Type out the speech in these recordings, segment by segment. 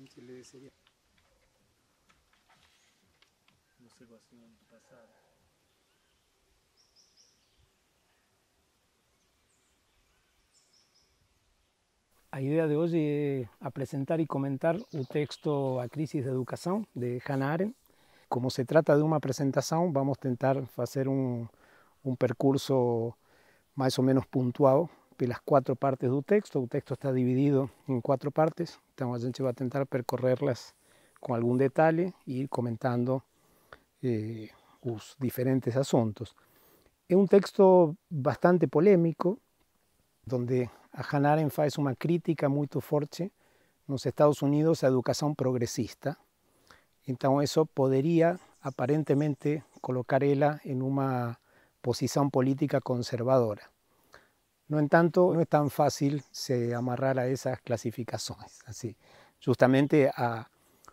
gente seria. Você gosta do passado? A ideia de hoje é apresentar e comentar o texto A Crisis da Educação, de Hannah Arendt. Como se trata de uma apresentação, vamos tentar fazer um percurso mais ou menos pontual pelas 4 partes do texto. O texto está dividido em 4 partes, então a gente vai tentar percorrerlas com algum detalhe e ir comentando os diferentes assuntos. É um texto bastante polêmico, onde a Hannah Arendt faz uma crítica muito forte nos Estados Unidos à educação progressista. Então isso poderia aparentemente colocar ela em uma posição política conservadora. No entanto, não é tão fácil se amarrar a essas classificações. Assim, justamente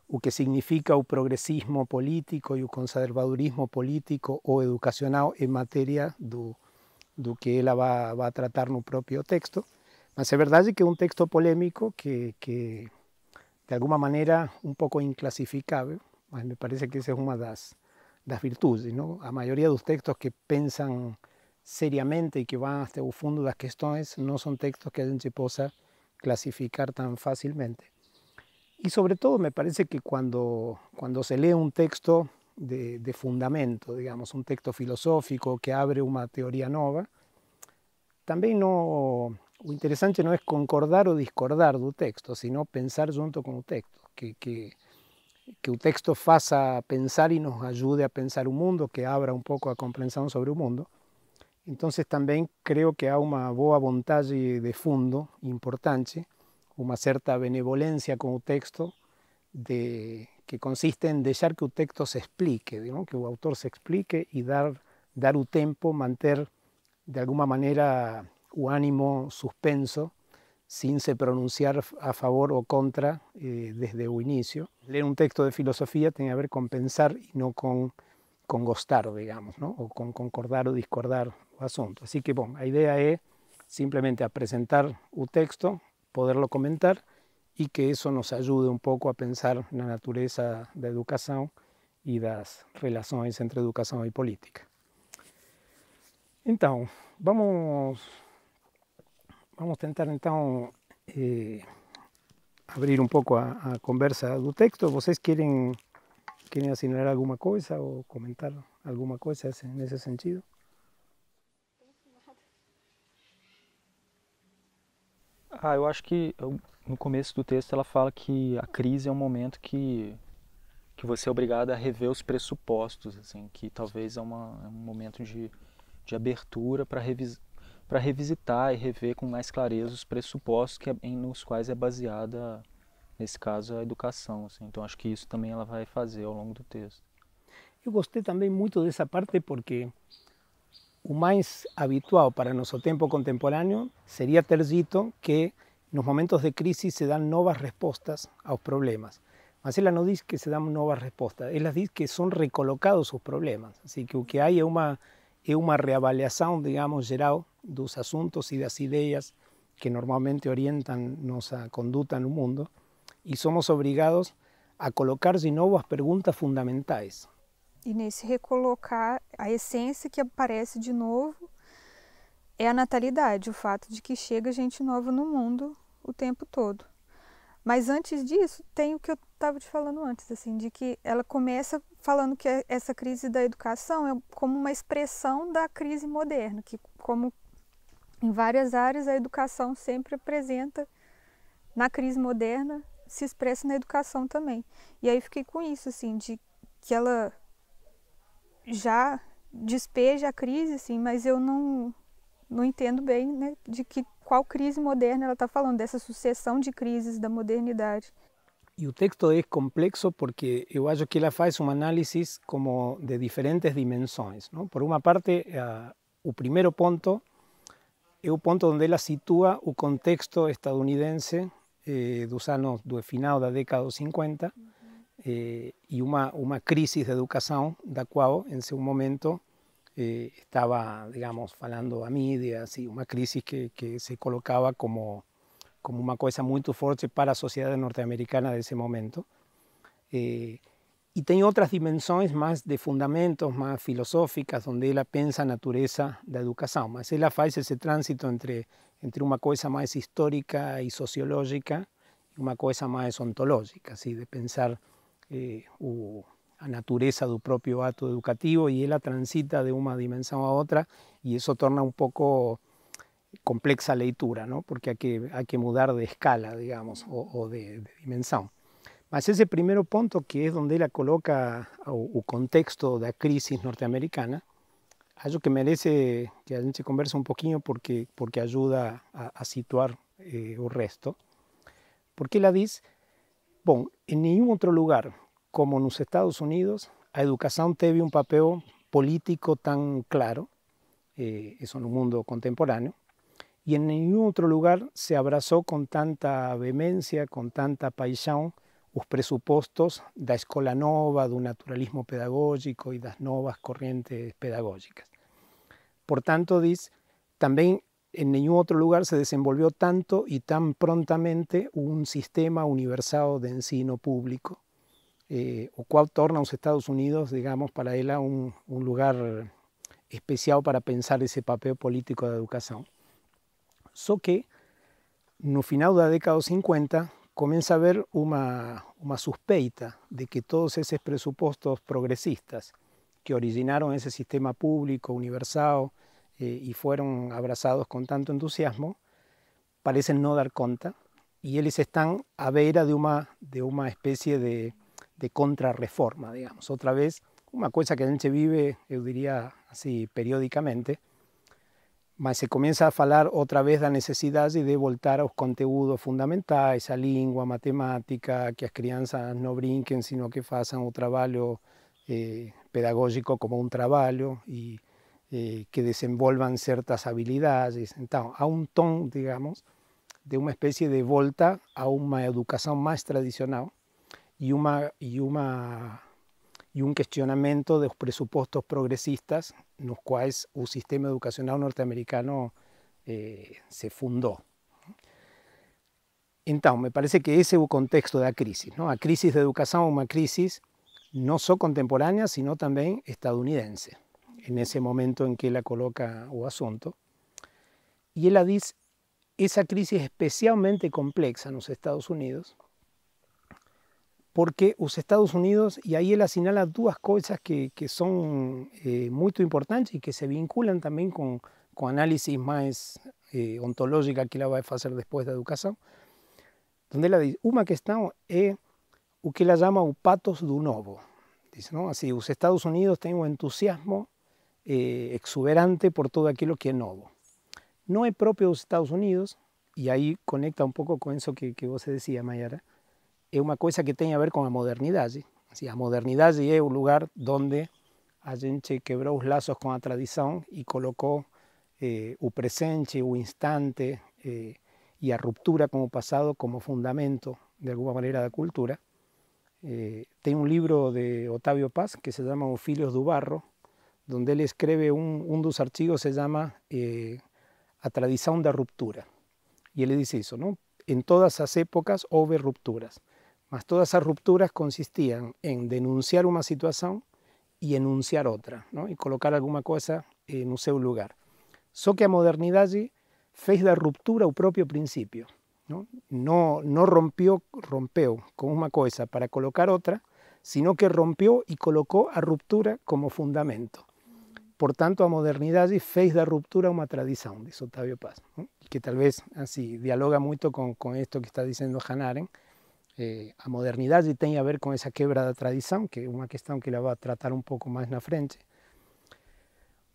o que significa o progressismo político e o conservadorismo político ou educacional em matéria do que ela vai tratar no próprio texto. Mas é verdade que é um texto polêmico que de alguma maneira um pouco inclassificável, mas me parece que essa é uma das virtudes, não? A maioria dos textos que pensam seriamente e que vão até o fundo das questões não são textos que a gente possa classificar tão facilmente. E, sobretudo, me parece que quando se lê um texto de fundamento, digamos, um texto filosófico que abre uma teoria nova, também não, o interessante não é concordar ou discordar do texto, sino pensar junto com o texto, que o texto faça pensar e nos ajude a pensar o mundo, que abra um pouco a compreensão sobre o mundo. Então, também creio que há uma boa vontade de fundo importante, uma certa benevolência com o texto, que consiste em deixar que o texto se explique, ¿no? Que o autor se explique e dar o tempo, manter de alguma maneira o ânimo suspenso, sin se pronunciar a favor o contra desde o inicio. Leer un texto de filosofía tiene que ver con pensar y no con gostar, digamos, ¿no? O con concordar o discordar o asunto. Así que, bom, a idea é simplemente apresentar o texto, poderlo comentar e que eso nos ajude un pouco a pensar na natureza da educação e das relações entre educação e política. Então, vamos tentar então abrir um pouco a conversa do texto. Vocês querem assinalar alguma coisa ou comentar alguma coisa nesse sentido? Eu acho que no começo do texto ela fala que a crise é um momento que você é obrigado a rever os pressupostos, assim, que talvez é um momento de abertura para revisitar e rever com mais clareza os pressupostos nos quais é baseada, nesse caso, a educação. Assim. Então acho que isso também ela vai fazer ao longo do texto. Eu gostei também muito dessa parte porque o mais habitual para nosso tempo contemporâneo seria ter dito que nos momentos de crise se dão novas respostas aos problemas. Mas ela não diz que se dão novas respostas, ela diz que são recolocados os problemas. Assim que o que há é uma reavaliação, digamos, geral dos assuntos e das ideias que normalmente orientam nossa conduta no mundo e somos obrigados a colocar de novo as perguntas fundamentais. E nesse recolocar, a essência que aparece de novo é a natalidade, o fato de que chega gente nova no mundo o tempo todo. Mas antes disso, tem o que eu estava te falando antes, assim, de que ela começa falando que essa crise da educação é como uma expressão da crise moderna, que como em várias áreas a educação sempre apresenta, na crise moderna, se expressa na educação também. E aí fiquei com isso, assim, de que ela já despeja a crise, assim, mas eu não entendo bem, né, de qual crise moderna ela está falando, dessa sucessão de crises da modernidade. E o texto é complexo porque eu acho que ela faz uma análise como de diferentes dimensões, não? Por uma parte, o primeiro ponto é o ponto onde ela situa o contexto estadunidense dos anos do final da década dos 50 e uma crise de educação da qual, em seu momento, estava, digamos, falando a mídia, assim, uma crise que se colocava como como uma coisa muito forte para a sociedade norte-americana desse momento. E tem outras dimensões mais de fundamentos, mais filosóficas, onde ela pensa a natureza da educação, mas ela faz esse trânsito entre uma coisa mais histórica e sociológica e uma coisa mais ontológica, assim, de pensar a natureza do próprio ato educativo, e ela transita de uma dimensão a outra, e isso torna um pouco complexa a leitura, ¿no? Porque hay que mudar de escala, digamos, o de dimensión. Mas ese primer punto, que es donde ella coloca o contexto da crisis norteamericana, acho que merece que a gente converse un poquinho porque ayuda a situar o resto. Porque ela diz, bom, en ningún otro lugar como en los Estados Unidos, a educación teve un papel político tan claro, eso en un mundo contemporáneo, y en ningún otro lugar se abrazó con tanta vehemencia, con tanta paixão, os pressupostos da escola nova, do naturalismo pedagógico e das novas corrientes pedagógicas. Por tanto, diz, también en ningún otro lugar se desenvolvió tanto y tan prontamente un sistema universal de ensino público, o cual torna a los Estados Unidos, digamos, para ella un lugar especial para pensar ese papel político da educação. Só que, no final da década de 50, comienza a haber una suspeita de que todos esos presupuestos progresistas que originaron ese sistema público, universal, y fueron abrazados con tanto entusiasmo, parecen no dar cuenta, y ellos están a vera de una especie de contrarreforma, digamos. Otra vez, una cosa que a gente vive, yo diría así, periódicamente, mas se comienza a falar outra vez da necessidade de voltar aos conteúdos fundamentais, a língua, a matemática, que as crianças não brinquem, sino que façam o trabalho pedagógico como um trabalho e que desenvolvam certas habilidades. Então, há um tom, digamos, de uma espécie de volta a uma educação mais tradicional e un questionamiento de los presupuestos progresistas en los cuales el sistema educacional norteamericano se fundó. Entonces, me parece que ese es el contexto de la crisis, ¿no? La crisis de educación es una crisis no solo contemporánea, sino también estadounidense, en ese momento en que ella coloca el asunto. Y ella dice, esa crisis es especialmente compleja en los Estados Unidos, porque los Estados Unidos, y ahí él señala dos cosas que son muy importantes y que se vinculan también con análisis más ontológica que ella va a hacer después de educación, donde ella dice, una cuestión es lo que ella llama el patos do novo. Dice, ¿no? Así, los Estados Unidos tienen un entusiasmo exuberante por todo aquello que es nuevo. No es propio de los Estados Unidos, y ahí conecta un poco con eso que vos decía, Mayara, é uma coisa que tem a ver com a modernidade. Assim, a modernidade é o lugar onde a gente quebrou os laços com a tradição e colocou o presente, o instante e a ruptura com o passado como fundamento, de alguma maneira, da cultura. Tem um livro de Otávio Paz que se chama Os Filhos do Barro, onde ele escreve dos artigos se chama A Tradição da Ruptura. E ele diz isso, não? En todas as épocas houve rupturas, mas todas as rupturas consistían en denunciar uma situação e enunciar outra, ¿no? E colocar alguma coisa no seu lugar. Só que a modernidade fez da ruptura o próprio princípio, ¿no? No rompeu com uma coisa para colocar outra, sino que rompeu e colocou a ruptura como fundamento. Portanto, a modernidade fez da ruptura uma tradição, diz Otávio Paz, ¿no? Que talvez assim dialoga muito com isto que está dizendo Hannah Arendt. A modernidade tem a ver com essa quebra da tradição, que é uma questão que ela vai tratar um pouco mais na frente.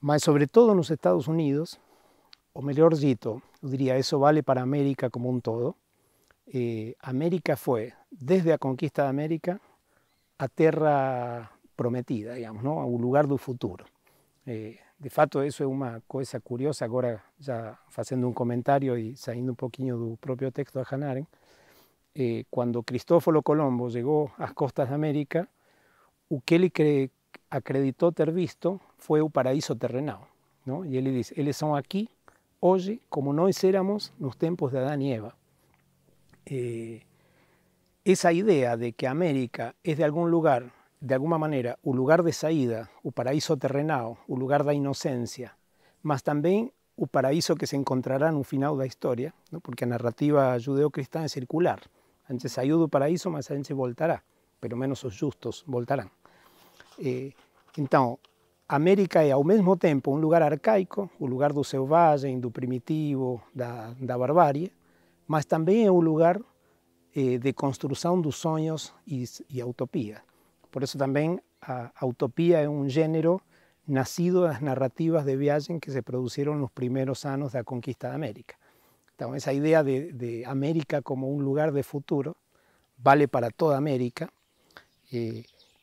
Mas, sobretudo nos Estados Unidos, ou melhor dito, eu diria, isso vale para a América como um todo. A América foi, desde a conquista da América, a terra prometida, digamos, ¿no? O lugar do futuro. De fato, isso é uma coisa curiosa, agora já fazendo um comentário e saindo um pouquinho do próprio texto da Hannah Arendt. Cuando Cristóforo Colombo llegó a las costas de América, o que él acreditó ter visto fue un paraíso terrenal, ¿no? Y él dice, eles son aquí, hoy, como nós éramos nos tempos de Adán y Eva. esa idea de que América es de algún lugar, de alguma maneira, o lugar de saída, o paraíso terrenal, o lugar da inocência, mas também o paraíso que se encontrará no final da história, não? Porque a narrativa judeo-cristã é circular. A gente saiu do paraíso, mas a gente voltará, pelo menos os justos voltarão. Então, América é ao mesmo tempo um lugar arcaico, o lugar do selvagem, do primitivo, da barbárie, mas também é um lugar de construção dos sonhos e a utopia. Por isso também a utopia é um gênero nascido das narrativas de viagem que se produziram nos primeiros anos da conquista da América. Então, essa ideia de América como um lugar de futuro vale para toda a América,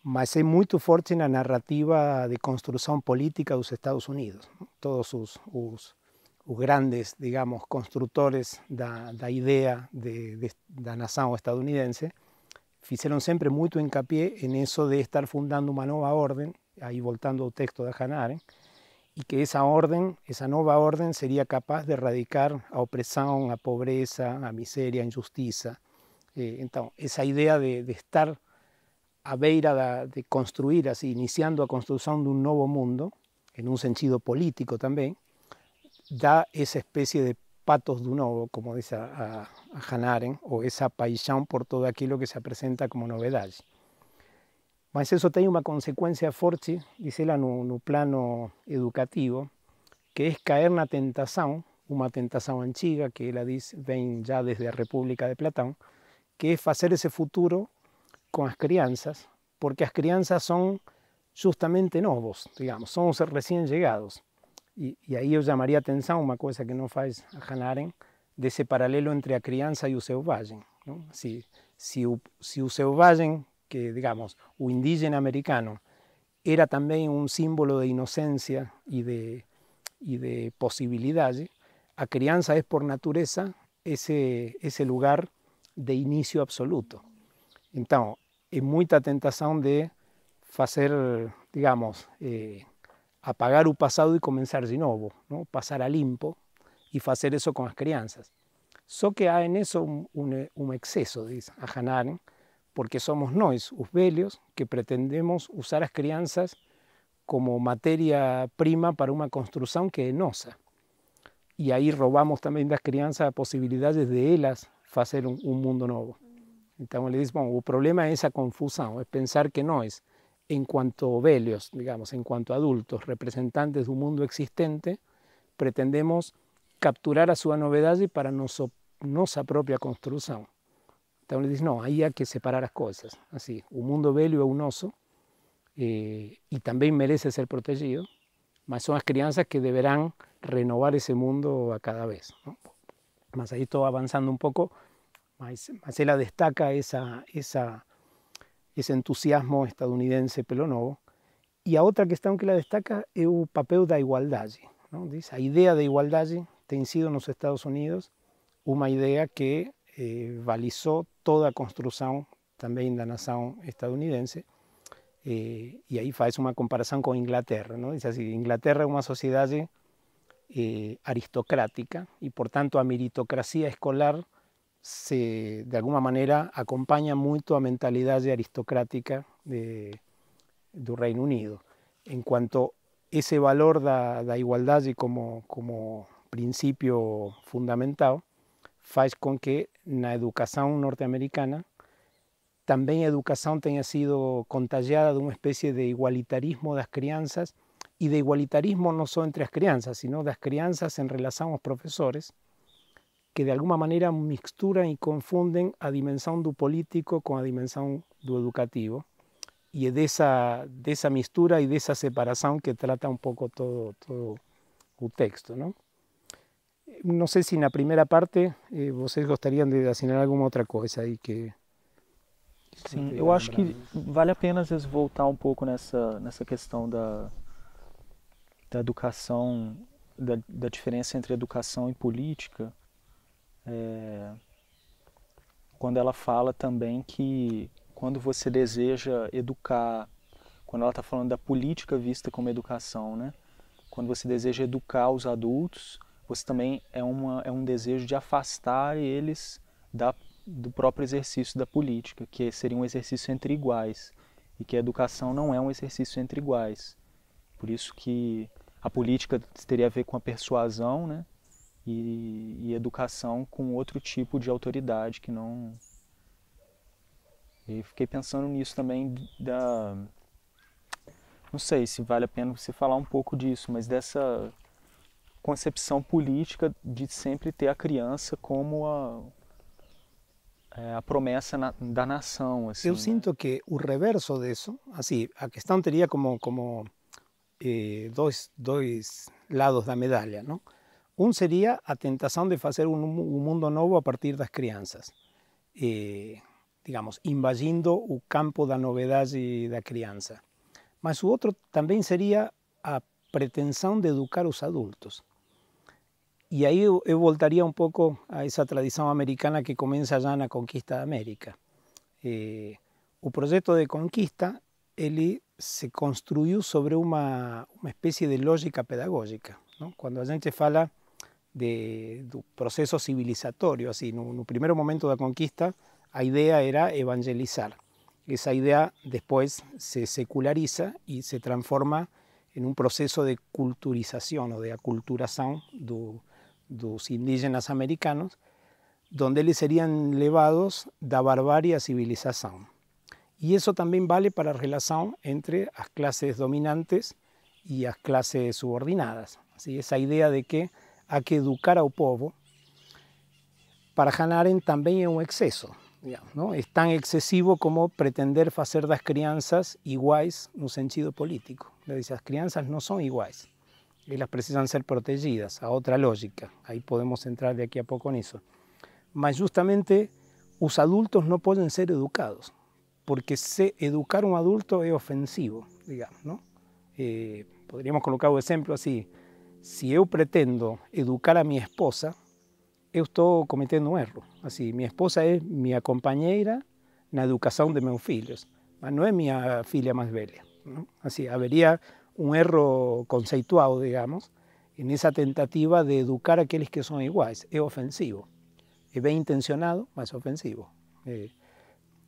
mas é muito forte na narrativa de construção política dos Estados Unidos. Todos os grandes, digamos, construtores da ideia da nação estadunidense fizeram sempre muito encapié em isso de estar fundando uma nova ordem, aí voltando ao texto da Hannah Arendt, e que essa ordem, essa nova ordem seria capaz de erradicar a opressão, a pobreza, a miséria, a injustiça. Então, essa ideia de estar à beira de construir, assim, iniciando a construção de um novo mundo, em um sentido político também, dá essa espécie de patos do novo, como diz a Hannah Arendt, ou essa paixão por todo aquilo que se apresenta como novidade. Mas isso tem uma consequência forte, diz ela, no plano educativo, que é cair na tentação, uma tentação antiga, que ela diz vem já desde a República de Platão, que é fazer esse futuro com as crianças, porque as crianças são justamente novos, digamos, são os recém-chegados. E aí eu chamaria atenção uma coisa que não faz a Hannah Arendt, desse paralelo entre a criança e o selvagem. Não? Se o selvagem, que digamos, o indígena americano, era também um símbolo de inocência e de possibilidade, a criança é por natureza esse lugar de início absoluto. Então, é muita tentação de fazer, digamos, apagar o passado e começar de novo, não? Passar a limpo e fazer isso com as crianças. Só que há nisso um excesso, diz a Hannah Arendt, porque somos nós, os velhos, que pretendemos usar as crianças como matéria-prima para uma construção que é nossa. E aí roubamos também das crianças a possibilidade de elas fazer um mundo novo. Então ele diz, bom, o problema é essa confusão, é pensar que nós, enquanto velhos, digamos, enquanto adultos, representantes do mundo existente, pretendemos capturar a sua novidade para nossa própria construção. Então ele diz, não, aí há que separar as coisas. Assim, o mundo velho é o nosso e também merece ser protegido, mas são as crianças que deverão renovar esse mundo a cada vez. Não? Mas aí estou avançando um pouco, mas ela destaca esse entusiasmo estadunidense pelo novo. E a outra questão que ela destaca é o papel da igualdade. Não? Diz, a ideia da igualdade tem sido nos Estados Unidos uma ideia que balizou toda a construção também da nação estadunidense, e aí faz uma comparação com a Inglaterra. Não? Diz assim, Inglaterra é uma sociedade aristocrática e, portanto, a meritocracia escolar de alguma maneira acompanha muito a mentalidade aristocrática do Reino Unido. Enquanto esse valor da igualdade como princípio fundamental faz com que na educação norte-americana também a educação tenha sido contagiada de uma espécie de igualitarismo das crianças, e de igualitarismo não só entre as crianças, sino das crianças em relação aos professores, que de alguma maneira misturam e confundem a dimensão do político com a dimensão do educativo. E é dessa mistura e dessa separação que trata um pouco todo o texto. Não sei se na primeira parte vocês gostariam de assinar alguma outra coisa aí que... Sim, eu acho que vale a pena às vezes voltar um pouco nessa questão da educação, da diferença entre educação e política, quando ela fala também que quando você deseja educar, quando ela está falando da política vista como educação, né? Quando você deseja educar os adultos, você também é um desejo de afastar eles do próprio exercício da política, que seria um exercício entre iguais, e que a educação não é um exercício entre iguais. Por isso que a política teria a ver com a persuasão, né? E educação com outro tipo de autoridade que não... E fiquei pensando nisso também não sei se vale a pena você falar um pouco disso, mas dessa concepção política de sempre ter a criança como a promessa da nação. Assim, Eu sinto que o reverso disso, assim, a questão teria como dois lados da medalha, não? Um seria a tentação de fazer um mundo novo a partir das crianças, digamos, invadindo o campo da novidade da criança. Mas o outro também seria a pretensão de educar os adultos. E aí eu voltaria um pouco a essa tradição americana que começa já na conquista da América. O projeto de conquista ele se construiu sobre uma espécie de lógica pedagógica, não? Quando a gente fala do processo civilizatório, assim, no primeiro momento da conquista, a ideia era evangelizar. Essa ideia depois se seculariza e se transforma em um processo de culturização ou de aculturação dos indígenas americanos, donde eles seriam levados da barbárie à civilização. E isso também vale para a relação entre as classes dominantes e as classes subordinadas. Assim, essa ideia de que há que educar ao povo, para Hannah Arendt também é um excesso. Digamos, não? É tão excessivo como pretender fazer das crianças iguais no sentido político. Ela diz, as crianças não são iguais, elas precisam ser protegidas, a outra lógica. Aí podemos entrar daqui a pouco nisso. Mas justamente os adultos não podem ser educados, porque se educar um adulto é ofensivo, digamos, não? Poderíamos colocar o exemplo assim, se eu pretendo educar a minha esposa, eu estou cometendo um erro. Assim, minha esposa é minha companheira na educação de meus filhos, mas não é minha filha mais velha, não? Assim, haveria um erro conceitual, digamos, nessa tentativa de educar aqueles que são iguais. É ofensivo. É bem intencionado, mas ofensivo.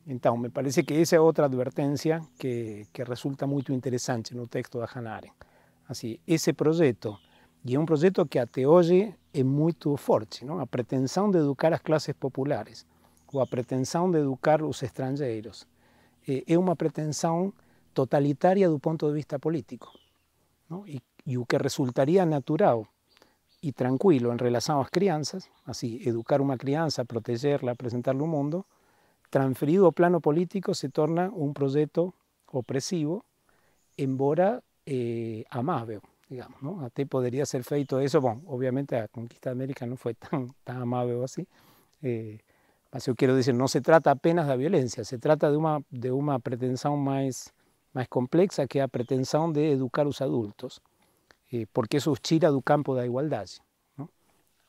Então, me parece que essa é outra advertência que resulta muito interessante no texto da Hannah Arendt. Assim, esse projeto, e é um projeto que até hoje é muito forte, não? A pretensão de educar as classes populares, ou a pretensão de educar os estrangeiros, é uma pretensão totalitária do ponto de vista político, não? E o que resultaria natural e tranquilo em relação às crianças, assim, educar uma criança, protegê-la, apresentar-lhe o mundo, transferido ao plano político se torna um projeto opressivo, embora amável, digamos, não? Até poderia ser feito isso. Bom, obviamente a conquista da América não foi tão amável assim, mas eu quero dizer, não se trata apenas da violência, se trata de uma pretensão mais complexa, que é a pretensão de educar os adultos, porque isso os tira do campo da igualdade, não?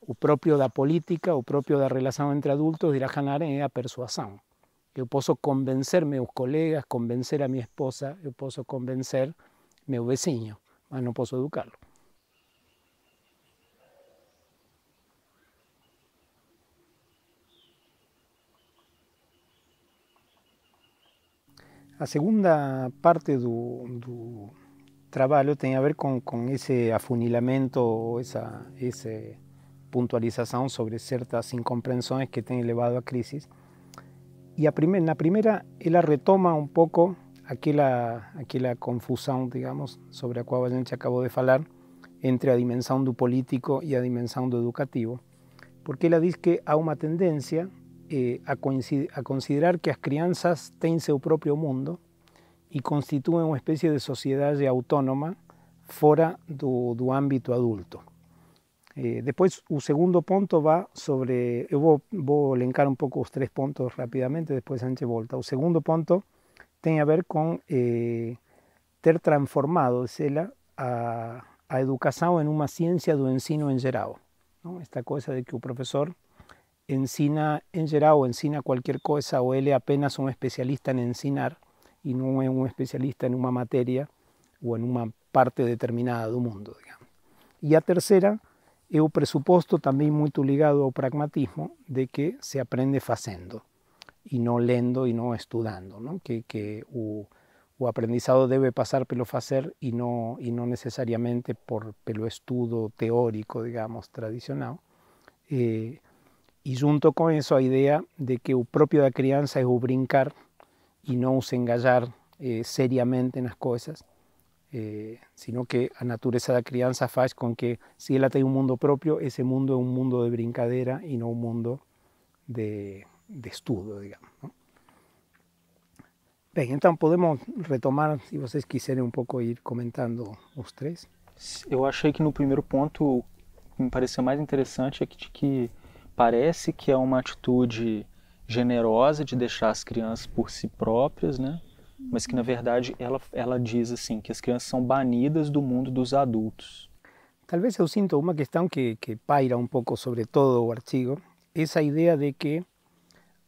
O próprio da política, o próprio da relação entre adultos, dirá Hannah Arendt, é a persuasão. Eu posso convencer meus colegas, convencer a minha esposa, eu posso convencer meu vizinho, mas não posso educá-lo. A segunda parte do trabalho tem a ver com esse afunilamento, ou essa pontualização sobre certas incompreensões que têm levado à crise. E na primeira, ela retoma um pouco aquela confusão, digamos, sobre a qual a gente acabou de falar, entre a dimensão do político e a dimensão do educativo. Porque ela diz que há uma tendência a considerar que as crianças têm seu próprio mundo e constituem uma espécie de sociedade autônoma fora do âmbito adulto. Depois, o segundo ponto vai sobre... Eu vou elencar um pouco os três pontos rapidamente, depois a gente volta. O segundo ponto tem a ver com ter transformado, diz ela, a educação em uma ciência do ensino em geral, não? Esta coisa de que o professor ensina em geral, ensina qualquer coisa, ou ele é apenas um especialista em ensinar e não é um especialista em uma matéria ou em uma parte determinada do mundo, digamos. E a terceira é o pressuposto também muito ligado ao pragmatismo de que se aprende fazendo e não lendo e não estudando, não? Que o aprendizado deve passar pelo fazer e não necessariamente pelo estudo teórico, digamos, tradicional. E junto com isso a ideia de que o próprio da criança é o brincar e não se engajar seriamente nas coisas, sino que a natureza da criança faz com que, se ela tem um mundo próprio, esse mundo é um mundo de brincadeira e não um mundo de estudo, digamos, não? Bem, então podemos retomar, se vocês quiserem um pouco ir comentando os três. Eu achei que no primeiro ponto, o que me pareceu mais interessante é que parece que é uma atitude generosa de deixar as crianças por si próprias, né? Mas que na verdade ela diz assim, que as crianças são banidas do mundo dos adultos. Talvez eu sinto uma questão que paira um pouco sobre todo o artigo, essa ideia de que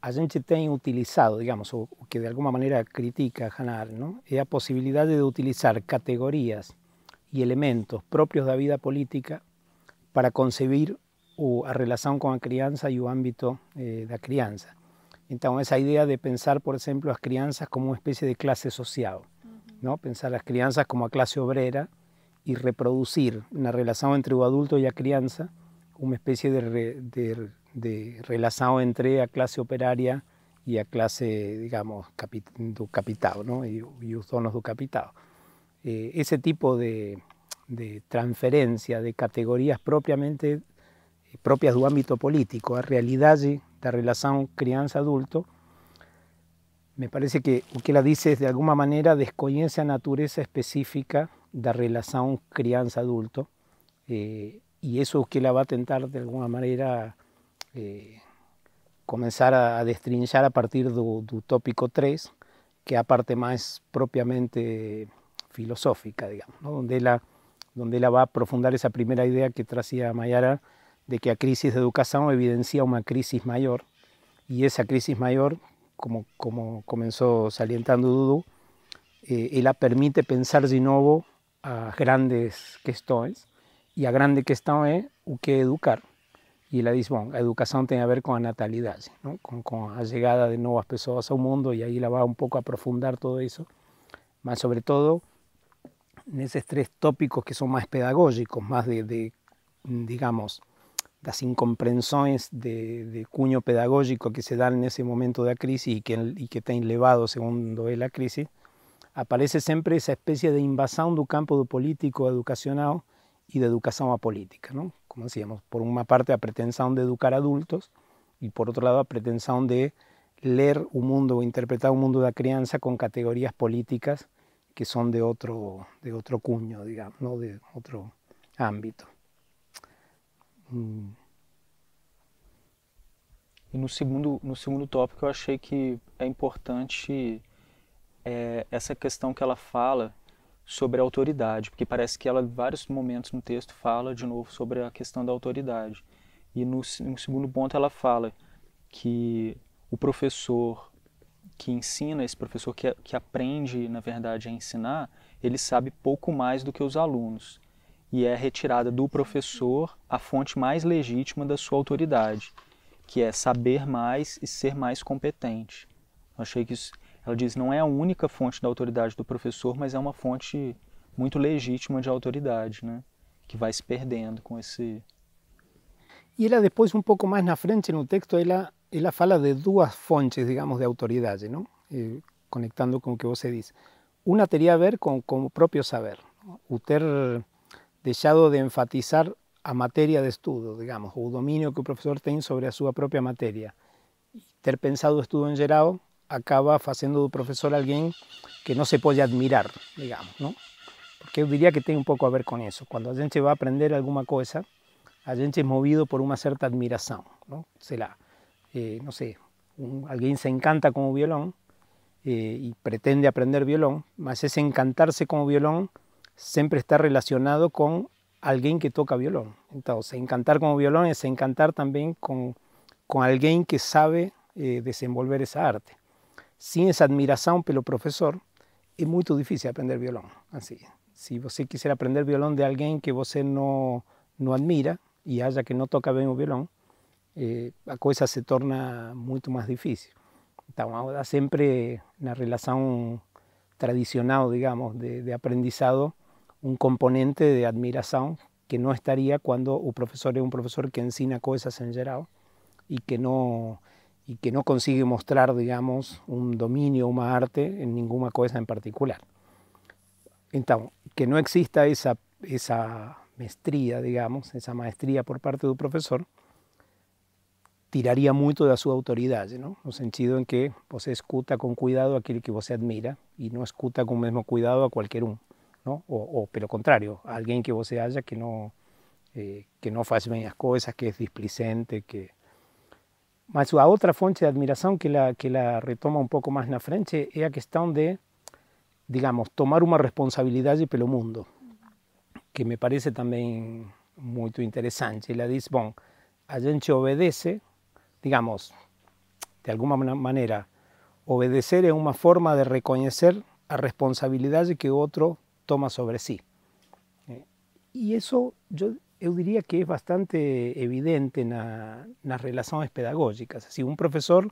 a gente tem utilizado, digamos, o que de alguma maneira critica Hannah Arendt, ¿no? É a possibilidade de utilizar categorias e elementos próprios da vida política para concebir a relação com a criança e o âmbito da criança. Então, essa ideia de pensar, por exemplo, as crianças como uma espécie de classe social, ¿no? Pensar as crianças como a classe obrera e reproduzir na relação entre o adulto e a criança uma espécie de relação entre a classe operária e a classe, digamos, do capital, ¿no? e os donos do capital. Esse tipo de transferência de categorias próprias do âmbito político, a realidade da relação criança-adulto, me parece que o que ela diz de alguma maneira desconhece a natureza específica da relação criança-adulto, e isso é o que ela vai tentar de alguma maneira começar a destrinchar a partir do tópico 3, que é a parte mais propriamente filosófica, digamos, ¿no? Donde ela vai aprofundar essa primeira ideia que trazia Mayara, de que a crisis de educação evidencia uma crisis maior, e essa crisis maior, como começou salientando Dudu, ela permite pensar de novo as grandes questões, e a grande questão é o que é educar. E ela diz, bom, a educação tem a ver com a natalidade, não? Com a chegada de novas pessoas ao mundo, e aí ela vai um pouco aprofundar todo isso, mas sobretudo nesses três tópicos que são mais pedagógicos, mais digamos, das incompreensões de cunho pedagógico que se dão nesse momento da crise e que tem levado, segundo ela, a crise, aparece sempre essa espécie de invasão do campo do político educacional e da educação apolítica, não? Como decíamos, por uma parte a pretensão de educar adultos e por outro lado a pretensão de ler o mundo, interpretar o mundo da criança com categorias políticas que são de outro cunho, digamos, não? De outro âmbito. E no segundo tópico eu achei que é importante essa questão que ela fala sobre a autoridade, porque parece que ela, em vários momentos no texto, fala de novo sobre a questão da autoridade. E no segundo ponto ela fala que o professor que ensina, esse professor que aprende, na verdade, a ensinar, ele sabe pouco mais do que os alunos. E é retirada do professor a fonte mais legítima da sua autoridade, que é saber mais e ser mais competente. Eu achei que isso, ela diz, não é a única fonte da autoridade do professor, mas é uma fonte muito legítima de autoridade, né? Que vai se perdendo com esse... E ela depois, um pouco mais na frente no texto, ela fala de duas fontes, digamos, de autoridade, não? Conectando com o que você diz. Uma teria a ver com o próprio saber, o ter deixado de enfatizar a matéria de estudo, digamos, o domínio que o professor tem sobre a sua própria matéria. Ter pensado o estudo em geral acaba fazendo do professor alguém que não se pode admirar, digamos, não? Porque eu diria que tem um pouco a ver com isso. Quando a gente vai aprender alguma coisa, a gente é movido por uma certa admiração, não? Sei lá, não sei, alguém se encanta com o violão e pretende aprender violão, mas esse encantar-se com o violão sempre está relacionado com alguém que toca violão. Então, se encantar com o violão é se encantar também com alguém que sabe desenvolver essa arte. Sem essa admiração pelo professor, é muito difícil aprender violão. Assim, se você quiser aprender violão de alguém que você não admira, e haja que não toca bem o violão, a coisa se torna muito mais difícil. Então, há sempre na relação tradicional, digamos, de aprendizado, um componente de admiração que não estaria quando o professor é um professor que ensina coisas em geral e que não consigue mostrar, digamos, um domínio, uma arte em nenhuma coisa em particular. Então, que não exista essa mestria, digamos, essa maestria por parte do professor, tiraria muito da sua autoridade, não? No sentido em que você escuta com cuidado aquele que você admira e não escuta com o mesmo cuidado a qualquer um, não? Ou pelo contrário, alguém que você acha que não faz bem as coisas, que é displicente, que... Mas a outra fonte de admiração que ela retoma um pouco mais na frente é a questão de, digamos, tomar uma responsabilidade pelo mundo, que me parece também muito interessante. Ela diz, bom, a gente obedece, digamos, de alguma maneira, obedecer é uma forma de reconhecer a responsabilidade que o outro toma sobre si. E isso eu diria que é bastante evidente nas relações pedagógicas. Assim, um professor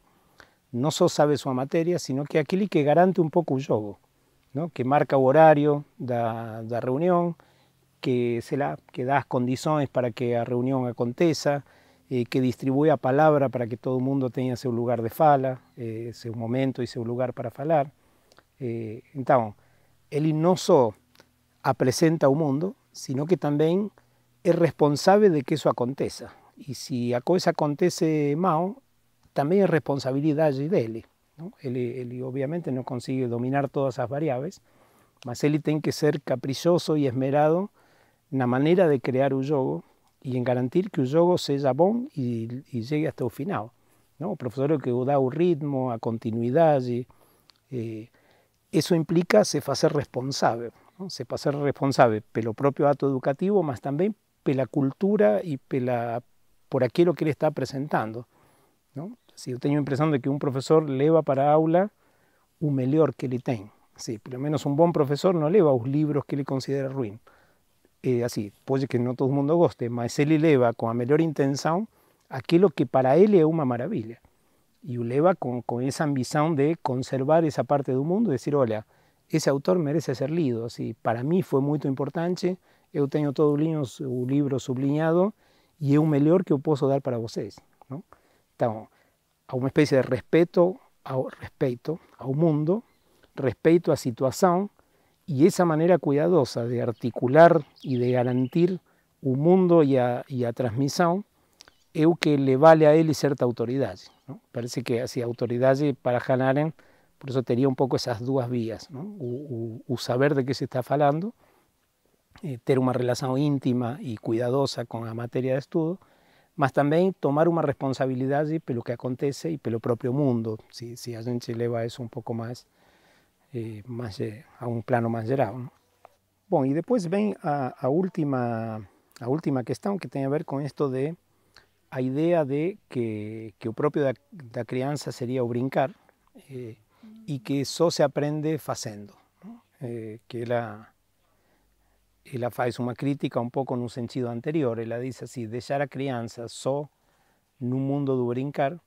não só sabe sua matéria, sino que é aquele que garante um pouco o jogo, não? Que marca o horário da reunião, que dá as condições para que a reunião aconteça, que distribui a palavra para que todo mundo tenha seu lugar de fala, seu momento e seu lugar para falar. Então, ele não só apresenta o mundo, sino que também é responsável de que isso aconteça. E se a coisa acontece mal, também é responsabilidade dele, não? Ele obviamente não consegue dominar todas as variáveis, mas ele tem que ser caprichoso e esmerado na maneira de criar o jogo e em garantir que o jogo seja bom e chegue até o final, não? O professor é que dá o ritmo, a continuidade. Isso implica se fazer responsável, não? Se fazer responsável pelo próprio ato educativo, mas também pela cultura e por aquilo que ele está apresentando, não? Se eu tenho a impressão de que um professor leva para a aula o melhor que ele tem. Sim, pelo menos um bom professor não leva os livros que ele considera ruins. Assim, pode que não todo mundo goste, mas ele leva com a melhor intenção aquilo que para ele é uma maravilha. E o leva com essa ambição de conservar essa parte do mundo e dizer, olha, esse autor merece ser lido. Assim, para mim foi muito importante, eu tenho todo o livro sublinhado e é o melhor que eu posso dar para vocês, não? Então, há uma espécie de respeito ao mundo, respeito à situação, e essa maneira cuidadosa de articular e de garantir o mundo e a transmissão é o que le vale a ele certa autoridade, não? Parece que assim, a autoridade para Hannah Arendt, por isso teria um pouco essas duas vias, não? O saber de que se está falando, ter uma relação íntima e cuidadosa com a matéria de estudo, mas também tomar uma responsabilidade pelo que acontece e pelo próprio mundo, se a gente leva isso um pouco mais a um plano mais geral, não? Bom, e depois vem a última questão, que tem a ver com isto de a ideia de que o próprio da criança seria o brincar, e que só se aprende fazendo, não? Que ela faz uma crítica um pouco no sentido anterior. Ela diz assim, deixar a criança só no mundo do brincar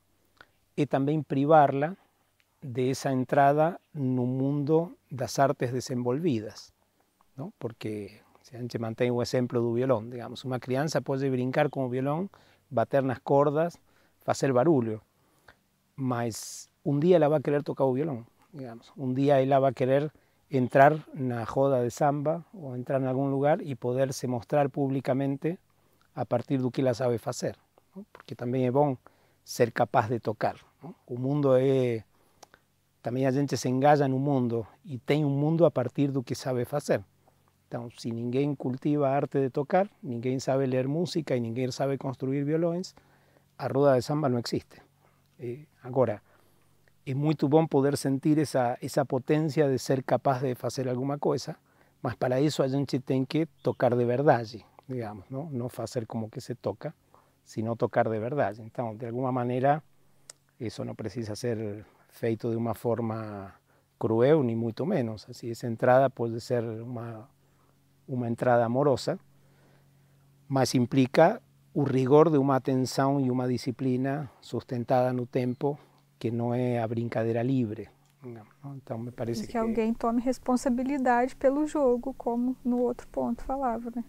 é também privá-la dessa entrada no mundo das artes desenvolvidas, não? Porque se a gente mantém o exemplo do violão, digamos, uma criança pode brincar com o violão, bater nas cordas, fazer barulho, mas um dia ela vai querer tocar o violão, digamos. Um dia ela vai querer entrar na roda de samba ou entrar em algum lugar e poder se mostrar publicamente a partir do que ela sabe fazer, não? Porque também é bom ser capaz de tocar, não? O mundo é... Também a gente se engaja no mundo e tem um mundo a partir do que sabe fazer. Então, se ninguém cultiva a arte de tocar, ninguém sabe ler música e ninguém sabe construir violões, a roda de samba não existe. Agora, é muito bom poder sentir essa potência de ser capaz de fazer alguma coisa, mas para isso a gente tem que tocar de verdade, digamos, não fazer como que se toca, sino tocar de verdade. Então, de alguma maneira, isso não precisa ser feito de uma forma cruel, ni muito menos. Assim, essa entrada pode ser uma entrada amorosa, mas implica o rigor de uma atenção e uma disciplina sustentada no tempo, que não é a brincadeira livre. Não? Então, me parece que alguém tome responsabilidade pelo jogo, como no outro ponto falava, né?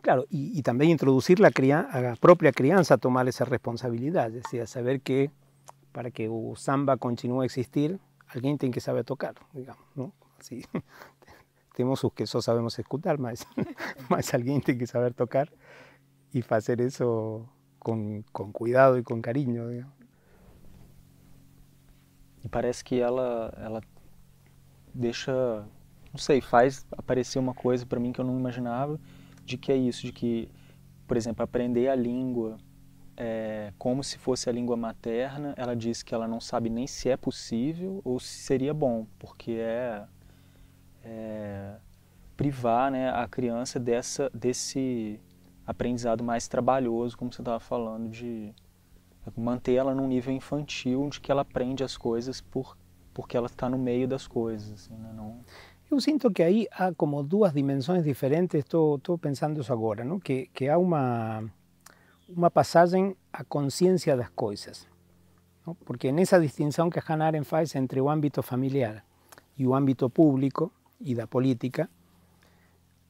Claro, y también introducir a la propia crianza a tomar esa responsabilidad, es decir, a saber que para que el samba continúe a existir, alguien tiene que saber tocar, digamos, ¿no? Así, tenemos os que só sabemos escuchar, mas alguien tiene que saber tocar y hacer eso con cuidado y con cariño, digamos. E parece que ela deixa, não sei, faz aparecer uma coisa para mim que eu não imaginava, de que é isso, de que, por exemplo, aprender a língua como se fosse a língua materna, ela diz que ela não sabe nem se é possível ou se seria bom, porque privar, né, a criança desse aprendizado mais trabalhoso, como você estava falando, de manter ela num nível infantil, de que ela aprende as coisas porque ela está no meio das coisas. Assim, né? Não... Eu sinto que aí há como duas dimensões diferentes, estou pensando isso agora, ¿no? Que há uma passagem à consciência das coisas, ¿no? Porque nessa distinção que a Hannah Arendt faz entre o âmbito familiar e o âmbito público e da política,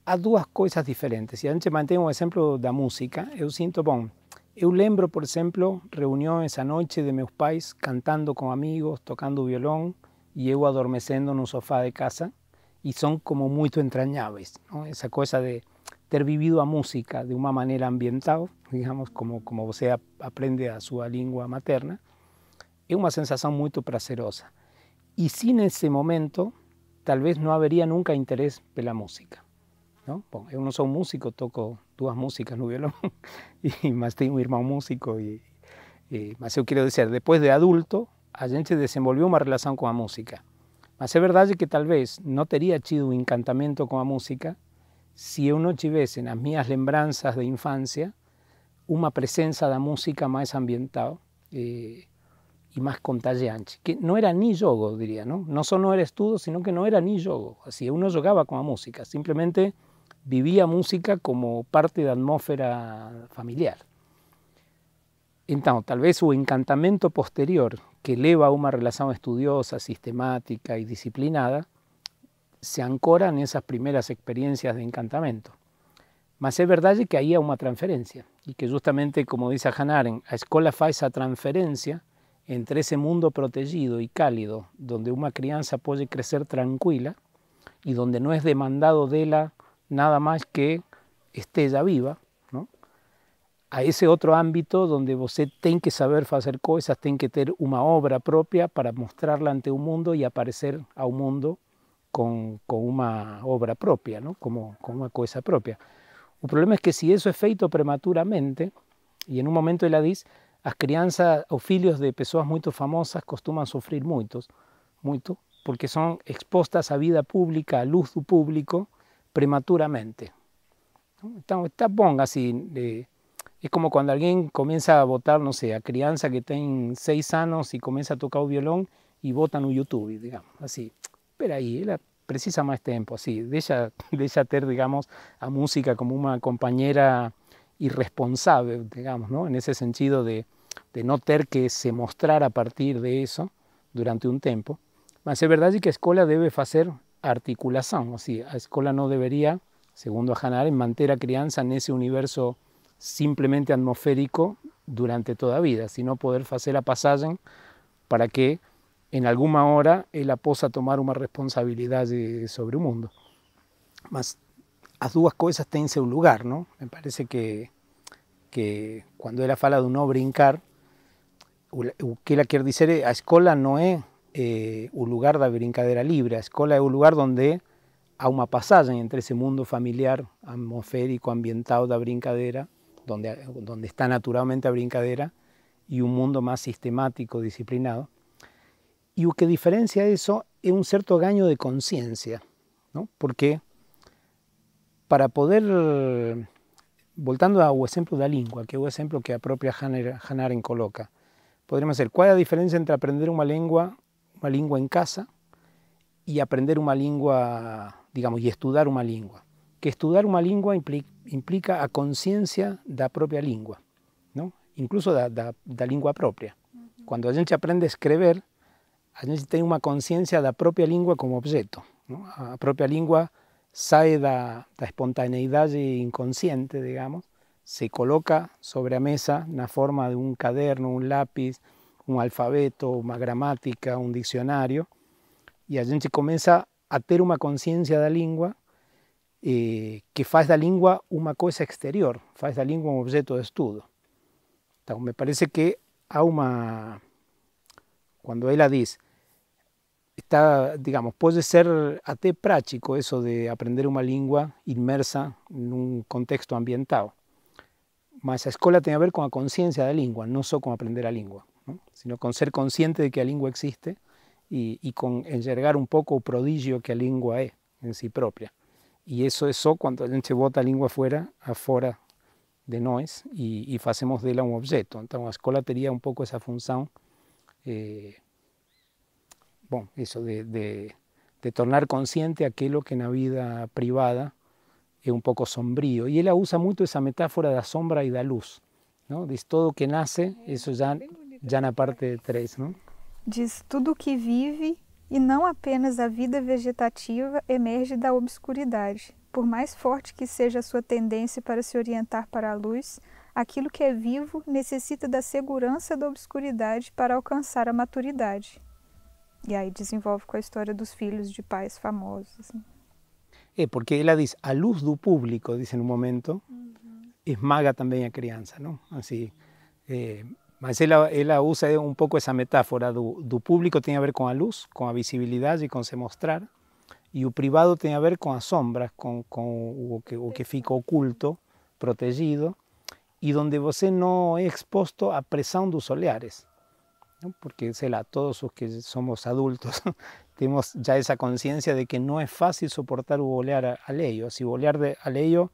há duas coisas diferentes. Se a gente mantém o exemplo da música, eu sinto, bom, eu lembro, por exemplo, reuniões à noite de meus pais cantando com amigos, tocando violão, e eu adormecendo no sofá de casa, e são como muito entranháveis, ¿no? Essa coisa de ter vivido a música de uma maneira ambiental, digamos, como você aprende a sua língua materna, é uma sensação muito prazerosa. E sem esse momento, talvez não haveria nunca interesse pela música, não? Bom, eu não sou músico, toco duas músicas no violão, mas tenho um irmão músico, mas eu quero dizer, depois de adulto, a gente desenvolveu uma relação com a música. Mas é verdade que talvez não teria tido um encantamento com a música se eu não tivesse nas minhas lembranças de infância uma presença da música mais ambiental e mais contagiante, que não era nem jogo, eu diria, não? Não só não era estudo, sino que não era nem jogo. Assim, eu não jogava com a música, simplesmente vivia a música como parte da atmosfera familiar. Então, talvez o encantamento posterior que leva a uma relação estudiosa, sistemática e disciplinada se ancora nessas primeiras experiências de encantamento. Mas é verdade que aí há uma transferência e que justamente, como diz a Hannah Arendt, a escola faz a transferência entre esse mundo protegido e cálido, onde uma criança pode crescer tranquila e onde não é demandado dela nada mais que esteja viva, não? A esse outro âmbito onde você tem que saber fazer coisas, tem que ter uma obra própria para mostrá-la ante o mundo e aparecer ao mundo com uma obra própria, não? Como uma coisa própria. O problema é que se isso é feito prematuramente, e em um momento ela diz, as crianças, os filhos de pessoas muito famosas costumam sofrer muito, porque são expostas à vida pública, à luz do público, prematuramente. Então, está bom, assim, é como quando alguém começa a botar, não sei, a criança que tem 6 anos e começa a tocar o violão e bota no YouTube, digamos, assim. Espera aí, ela precisa mais tempo, assim, deixa ter, digamos, a música como uma companheira irresponsável, digamos, ¿no? En ese sentido de no ter que se mostrar a partir de eso durante un tempo. Mas é verdade que a escola debe fazer articulação, assim, a escola não deveria, segundo a Hannah Arendt, manter a criança nesse universo simplesmente atmosférico durante toda a vida, sino poder fazer a passagem para que em alguma hora ela possa tomar uma responsabilidade sobre o mundo. Mas as duas coisas têm seu lugar, não? Me parece que quando ela fala do não brincar, o que ela quer dizer é a escola não é o lugar da brincadeira livre, a escola é o lugar onde há uma passagem entre esse mundo familiar, atmosférico, ambiental da brincadeira, onde está naturalmente a brincadeira, e um mundo mais sistemático, disciplinado. E o que diferencia isso é um certo ganho de consciência, não? Porque para poder, voltando ao exemplo da língua, que é o exemplo que a própria Hannah Arendt coloca, poderíamos dizer, qual é a diferença entre aprender uma língua em casa e aprender uma língua, digamos, e estudar uma língua? Que estudar uma língua implica a consciência da própria língua, não? Incluso da língua própria. Quando a gente aprende a escrever, a gente tem uma consciência da própria língua como objeto, não? A própria língua sai da espontaneidade inconsciente, digamos, se coloca sobre a mesa na forma de um caderno, um lápis, um alfabeto, uma gramática, um dicionário, e a gente começa a ter uma consciência da língua que faz da língua uma coisa exterior, faz da língua um objeto de estudo. Então, me parece que há uma... Quando ela diz, está, digamos, pode ser até prático isso de aprender uma língua imersa num contexto ambiental, mas a escola tem a ver com a consciência da língua, não só com aprender a língua, não? Sino com ser consciente de que a língua existe e com enxergar um pouco o prodígio que a língua é em si própria. E isso é só quando a gente bota a língua afora de nós e fazemos dela um objeto. Então a escola teria um pouco essa função, bom, isso de tornar consciente aquilo que na vida privada é um pouco sombrio. E ela usa muito essa metáfora da sombra e da luz, não? Diz todo que nasce, isso já na parte 3, não? Diz tudo que vive, e não apenas a vida vegetativa, emerge da obscuridade. Por mais forte que seja a sua tendência para se orientar para a luz, aquilo que é vivo necessita da segurança da obscuridade para alcançar a maturidade. E aí desenvolve com a história dos filhos de pais famosos. Assim. Porque ela diz, a luz do público, diz em um momento, esmaga também a criança, não? Assim, mas ela usa um pouco essa metáfora do público, tem a ver com a luz, com a visibilidade, com se mostrar, e o privado tem a ver com as sombras, com o que fica oculto, protegido, e onde você não é exposto à pressão dos olhares. ¿No? Porque, sei lá, todos os que somos adultos temos já essa consciência de que não é fácil suportar o olhar alheio. Se o olhar alheio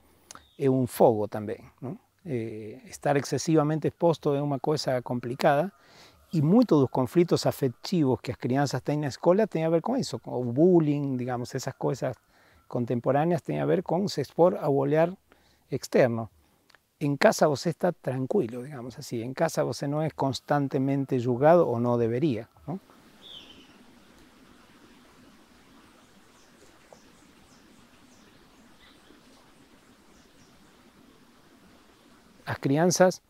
é um fogo também, não? Estar excessivamente exposto é uma coisa complicada e muitos dos conflitos afetivos que as crianças têm na escola têm a ver com isso, com o bullying, digamos, essas coisas contemporâneas têm a ver com se expor ao olhar externo. Em casa você está tranquilo, digamos assim, em casa você não é constantemente julgado ou não deveria, não? As crianças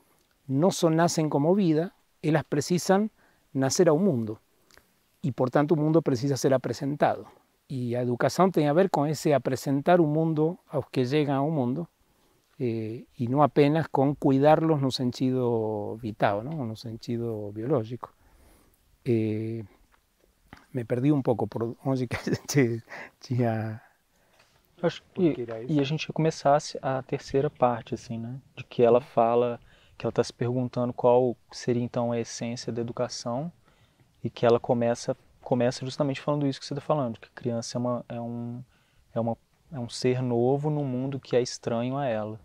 não só nascem como vida, elas precisam nascer ao mundo e, portanto, o mundo precisa ser apresentado. E a educação tem a ver com esse apresentar o mundo aos que chegam ao mundo e não apenas com cuidá-los no sentido vital, não? No sentido biológico. Me perdi um pouco por onde que a gente tinha... Acho que e a gente ia começar a terceira parte, assim, né? De que ela fala, que ela está se perguntando qual seria então a essência da educação e que ela começa justamente falando isso que você está falando, que a criança é um ser novo no mundo que é estranho a ela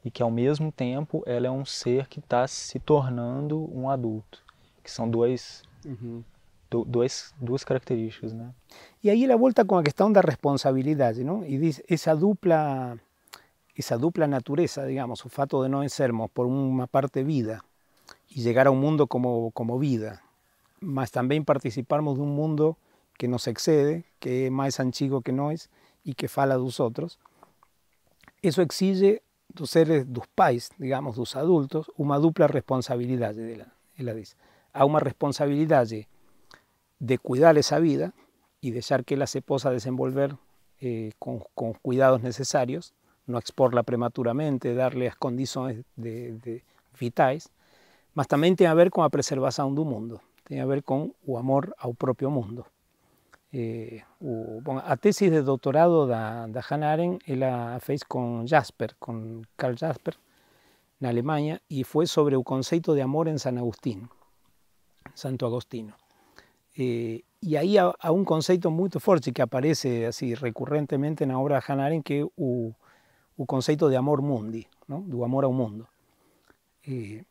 e que ao mesmo tempo ela é um ser que está se tornando um adulto, que são duas características, né? E aí ela volta com a questão da responsabilidade, não? E diz essa dupla natureza, digamos, o fato de não sermos por uma parte vida e chegar a um mundo como vida, mas também participarmos de um mundo que nos excede, que é mais antigo que nós e que fala dos outros. Isso exige dos seres, dos pais, digamos, dos adultos, uma dupla responsabilidade dela. Ela diz, há uma responsabilidade de cuidar esa vida y dejar que ella se possa desenvolver con cuidados necesarios, no exporla prematuramente, darle as condições vitais, mas também tem a ver com a preservação do mundo, tem a ver com o amor ao próprio mundo. A tese de doutorado da Hannah Arendt, ela fez com Jasper, com Karl Jasper, na Alemanha, e foi sobre o conceito de amor em Santo Agostinho. E aí há um conceito muito forte que aparece assim, recorrentemente na obra de Hannah Arendt, que é o conceito de amor mundi, não? Do amor ao mundo. E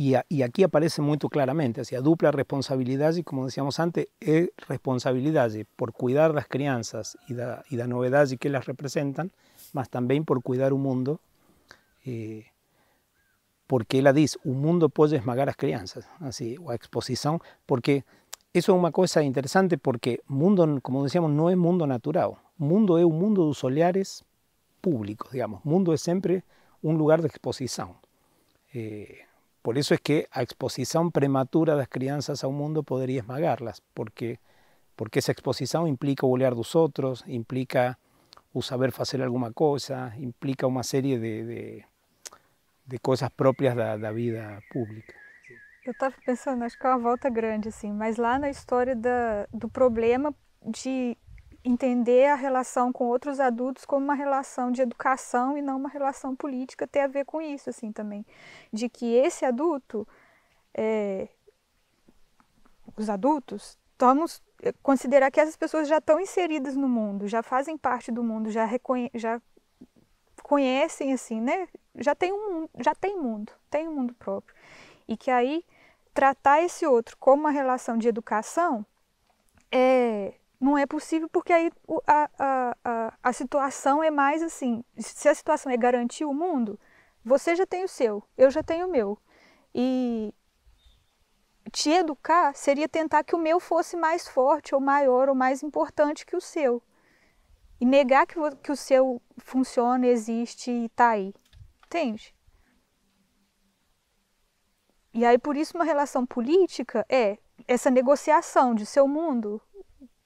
E aqui aparece muito claramente, assim, a dupla responsabilidade, como decíamos antes, é responsabilidade por cuidar das crianças e da novidade que elas representam, mas também por cuidar o mundo, porque ela diz, o mundo pode esmagar as crianças, assim, a exposição, porque isso é uma coisa interessante, porque mundo, como decíamos, não é mundo natural, mundo é o mundo dos olhares públicos, digamos, mundo é sempre um lugar de exposição. Por eso es que a exposición prematura das crianças ao mundo poderia esmagarlas, porque essa exposição implica o olhar dos outros, implica o saber fazer alguma coisa, implica uma série de coisas próprias da vida pública. Eu estava pensando, acho que é uma volta grande, assim, mas lá na história do problema de entender a relação com outros adultos como uma relação de educação e não uma relação política, tem a ver com isso, assim, também. De que esse adulto, os adultos, vamos considerar que essas pessoas já estão inseridas no mundo, já fazem parte do mundo, já conhecem, assim, né? Já tem um mundo próprio. E que aí, tratar esse outro como uma relação de educação não é possível, porque aí a situação é mais assim, se a situação é garantir o mundo, você já tem o seu, eu já tenho o meu. E te educar seria tentar que o meu fosse mais forte, ou maior, ou mais importante que o seu. E negar que o seu funciona, existe e está aí. Entende? E aí, por isso, uma relação política é essa negociação de seu mundo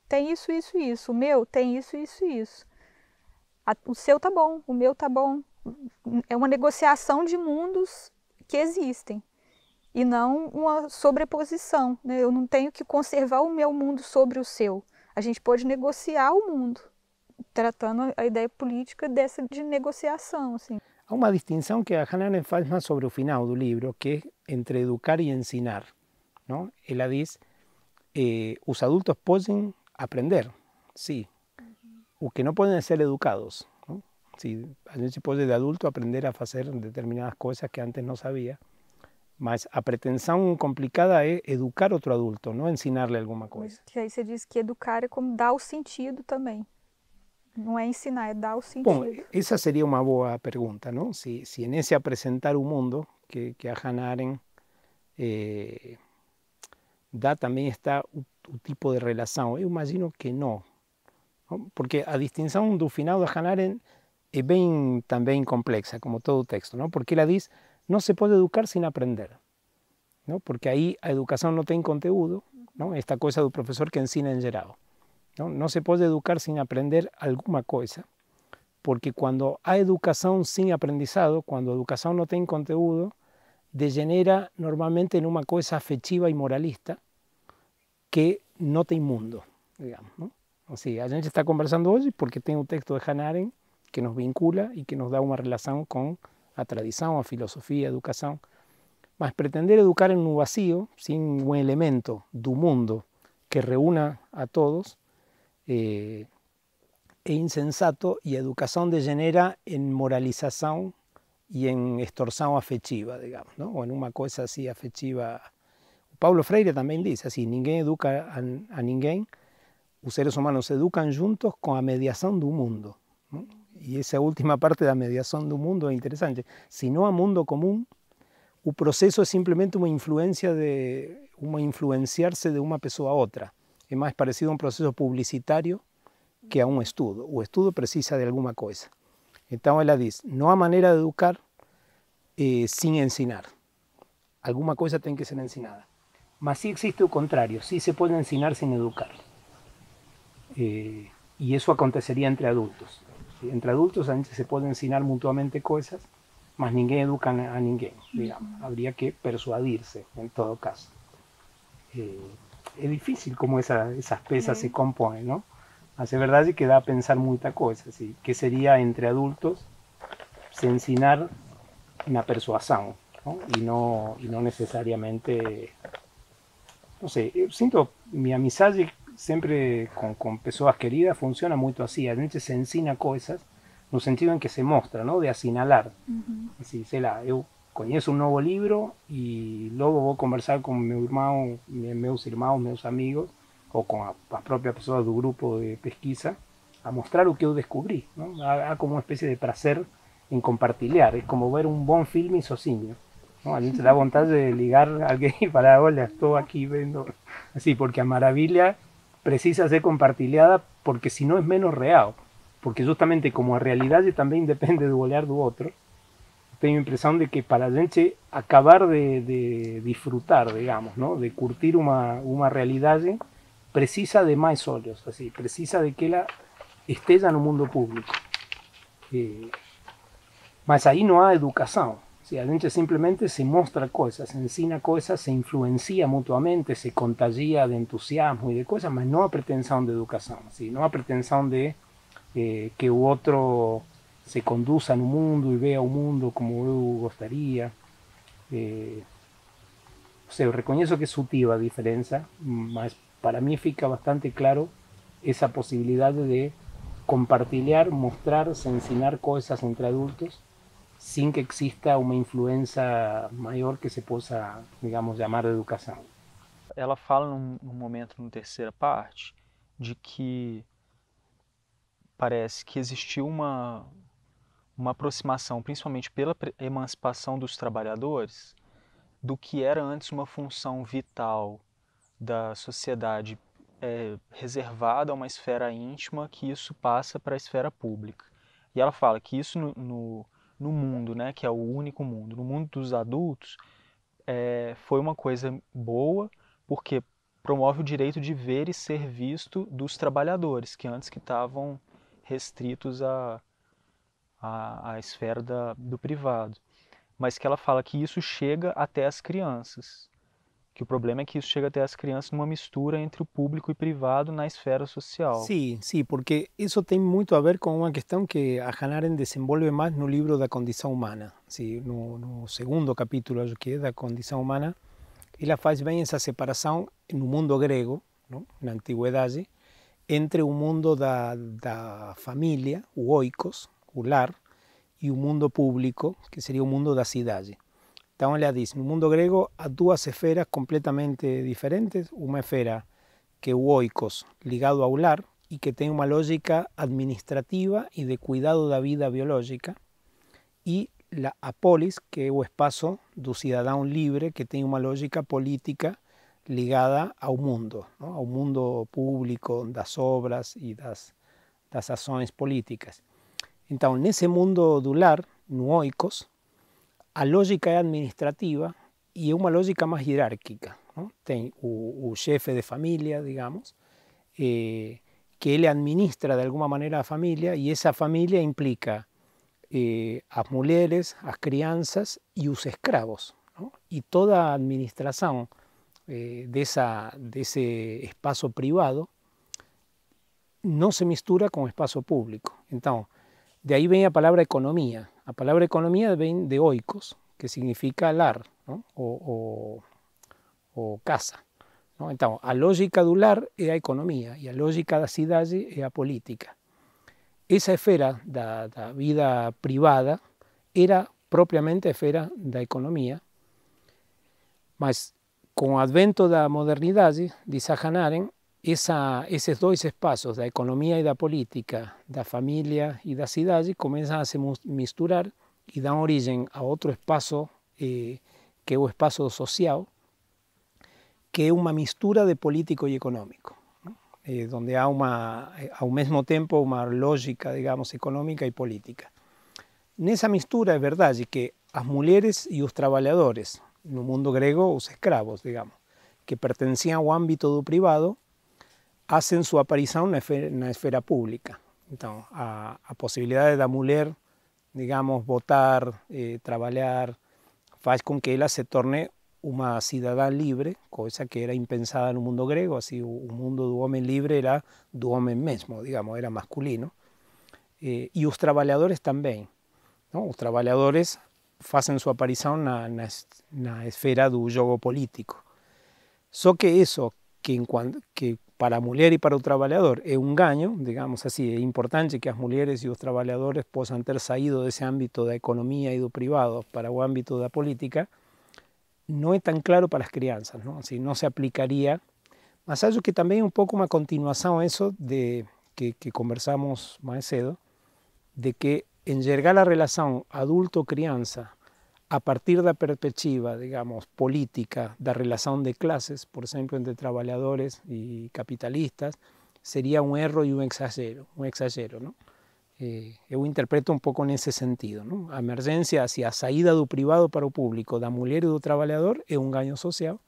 tem isso, isso, isso. O meu tem isso, isso, isso. O seu tá bom, o meu tá bom. É uma negociação de mundos que existem. E não uma sobreposição, né? Eu não tenho que conservar o meu mundo sobre o seu. A gente pode negociar o mundo, tratando a ideia política de negociação, assim. Há uma distinção que a Hannah Arendt faz mais sobre o final do livro, que é entre educar e ensinar, não? Ela diz, os adultos podem aprender, sim. O que não podem é ser educados, não? Sí, a gente pode de adulto aprender a fazer determinadas coisas que antes não sabia, mas a pretensão complicada é educar outro adulto, não ensinar-lhe alguma coisa. Mas aí você diz que educar é como dar o sentido também. Não é ensinar, é dar o sentido. Bom, essa seria uma boa pergunta, não? Se nesse apresentar o mundo que a Hannah Arendt dá, também está o tipo de relação. Eu imagino que não, porque a distinção do final da Hannah Arendt é bem também complexa, como todo o texto, não? Porque ela diz, não se pode educar sem aprender, não? Porque aí a educação não tem conteúdo, não? Esta coisa do professor que ensina em geral. Não se pode educar sem aprender alguma coisa, porque quando há educação sem aprendizado, quando a educação não tem conteúdo, degenera normalmente em uma coisa afetiva e moralista que não tem mundo, digamos, não? Assim, a gente está conversando hoje porque tem o texto de Hannah Arendt que nos vincula e que nos dá uma relação com a tradição, a filosofia, a educação, mas pretender educar em um vazio, sem um elemento do mundo que reúna a todos, é insensato, e a educação degenera em moralização e em extorsão afetiva, digamos, não? Ou em uma coisa assim afetiva. O Paulo Freire também diz assim, ninguém educa a ninguém, os seres humanos se educam juntos com a mediação do mundo, não? E essa última parte da mediação do mundo é interessante. Se não há mundo comum, o processo é simplesmente uma influenciar-se de uma pessoa a outra. É mais parecido a um processo publicitário que a um estudo. O estudo precisa de alguma coisa. Então ela diz, não há maneira de educar sem ensinar. Alguma coisa tem que ser ensinada. Mas sí existe o contrário, sí se pode ensinar sem educar. E isso aconteceria entre adultos. Entre adultos a gente se pode ensinar mutuamente coisas, mas ninguém educa a ninguém, digamos. Habría que persuadirse, en todo caso. É difícil como essas peças se compõem, não? Mas é verdade que dá a pensar muita coisa, assim, que seria entre adultos se ensinar na persuasão, não? E não necessariamente, não sei, eu sinto minha amizade sempre com pessoas queridas funciona muito assim, a gente se ensina coisas no sentido em que se mostra, não? De assinalar, assim, sei lá, eu conheço um novo livro e logo vou conversar com meu irmão, meus irmãos, meus amigos, ou com as próprias pessoas do grupo de pesquisa, a mostrar o que eu descobri. Não? Há como uma espécie de prazer em compartilhar, é como ver um bom filme sozinho. ¿No? A gente dá vontade de ligar a alguém e falar, olha, estou aqui vendo, assim, porque a maravilha precisa ser compartilhada, porque senão é menos real, porque justamente como a realidade também depende do olhar do outro, tenho a impressão de que para a gente acabar de disfrutar, digamos, ¿no? De curtir uma realidade, precisa de mais olhos, assim, precisa de que ela esteja no mundo público. Mas aí não há educação. Si a gente simplesmente se mostra coisas, se ensina coisas, se influencia mutuamente, se contagia de entusiasmo e de coisas, mas não há pretensão de educação. Assim, não há pretensão de que o outro se conduza no mundo e veja o mundo como eu gostaria. O sea, eu reconheço que é sutil a diferença, mas para mim fica bastante claro essa possibilidade de compartilhar, mostrar, se ensinar coisas entre adultos, sin que exista uma influência maior que se possa, digamos, chamar de educação. Ela fala num momento, na terceira parte, de que parece que existiu uma aproximação, principalmente pela emancipação dos trabalhadores, do que era antes uma função vital da sociedade reservada a uma esfera íntima, que isso passa para a esfera pública. E ela fala que isso no mundo, né, que é o único mundo, no mundo dos adultos, foi uma coisa boa, porque promove o direito de ver e ser visto dos trabalhadores, que antes que estavam restritos à esfera do privado. Mas que ela fala que isso chega até as crianças, que o problema é que isso chega até as crianças numa mistura entre o público e privado na esfera social. Sim, sim, porque isso tem muito a ver com uma questão que a Hannah Arendt desenvolve mais no livro da condição humana. Sim, no segundo capítulo, acho que é da condição humana, ela faz bem essa separação no mundo grego, não? Na antiguidade, entre o mundo da família, o oikos, o lar, e o mundo público, que seria o mundo da cidade. Então ela diz, no mundo grego há duas esferas completamente diferentes, uma esfera que é o oikos ligado ao lar e que tem uma lógica administrativa e de cuidado da vida biológica, e a polis, que é o espaço do cidadão livre, que tem uma lógica política ligada ao mundo, não? Ao mundo público, das obras e das ações políticas. Então, nesse mundo do lar, no oikos, a lógica é administrativa e é uma lógica mais hierárquica. Não? Tem o chefe de família, digamos, que ele administra de alguma maneira a família, e essa família implica as mulheres, as crianças e os escravos. Não? E toda a administração desse espaço privado não se mistura com o espaço público. Então, de aí vem a palavra economia. A palavra economia vem de oikos, que significa lar, não? ou casa. Não? Então, a lógica do lar é a economia e a lógica da cidade é a política. Essa esfera da vida privada era propriamente a esfera da economia, mas com o advento da modernidade, diz a Hannah Arendt, esses dois espaços, da economia e da política, da família e da cidade, começam a se misturar e dão origem a outro espaço, que é o espaço social, que é uma mistura de político e econômico, onde há ao mesmo tempo uma lógica, digamos, econômica e política. Nessa mistura é verdade que as mulheres e os trabalhadores, no mundo grego os escravos, digamos, que pertenciam ao âmbito do privado, hacen sua aparição na esfera pública. Então, a possibilidade da mulher, digamos, votar, trabalhar, faz com que ela se torne uma cidadã livre, coisa que era impensada no mundo grego. Assim, o mundo do homem livre era do homem mesmo, digamos, era masculino. E os trabalhadores também. Não? Os trabalhadores fazem sua aparição na esfera do jogo político. Só que isso, que para a mulher e para o trabalhador é um ganho, digamos assim, é importante que as mulheres e os trabalhadores possam ter saído desse âmbito da economia e do privado para o âmbito da política, não é tão claro para as crianças, não? Assim, não se aplicaria, mas acho que também é um pouco uma continuação a isso de que conversamos mais cedo, de que enxergar a relação adulto-criança a partir da perspectiva, digamos, política da relação de classes, por exemplo, entre trabalhadores e capitalistas, seria um erro e um exagero, não? Eu interpreto um pouco nesse sentido, não? A emergência, assim, a saída do privado para o público, da mulher e do trabalhador, é um ganho social,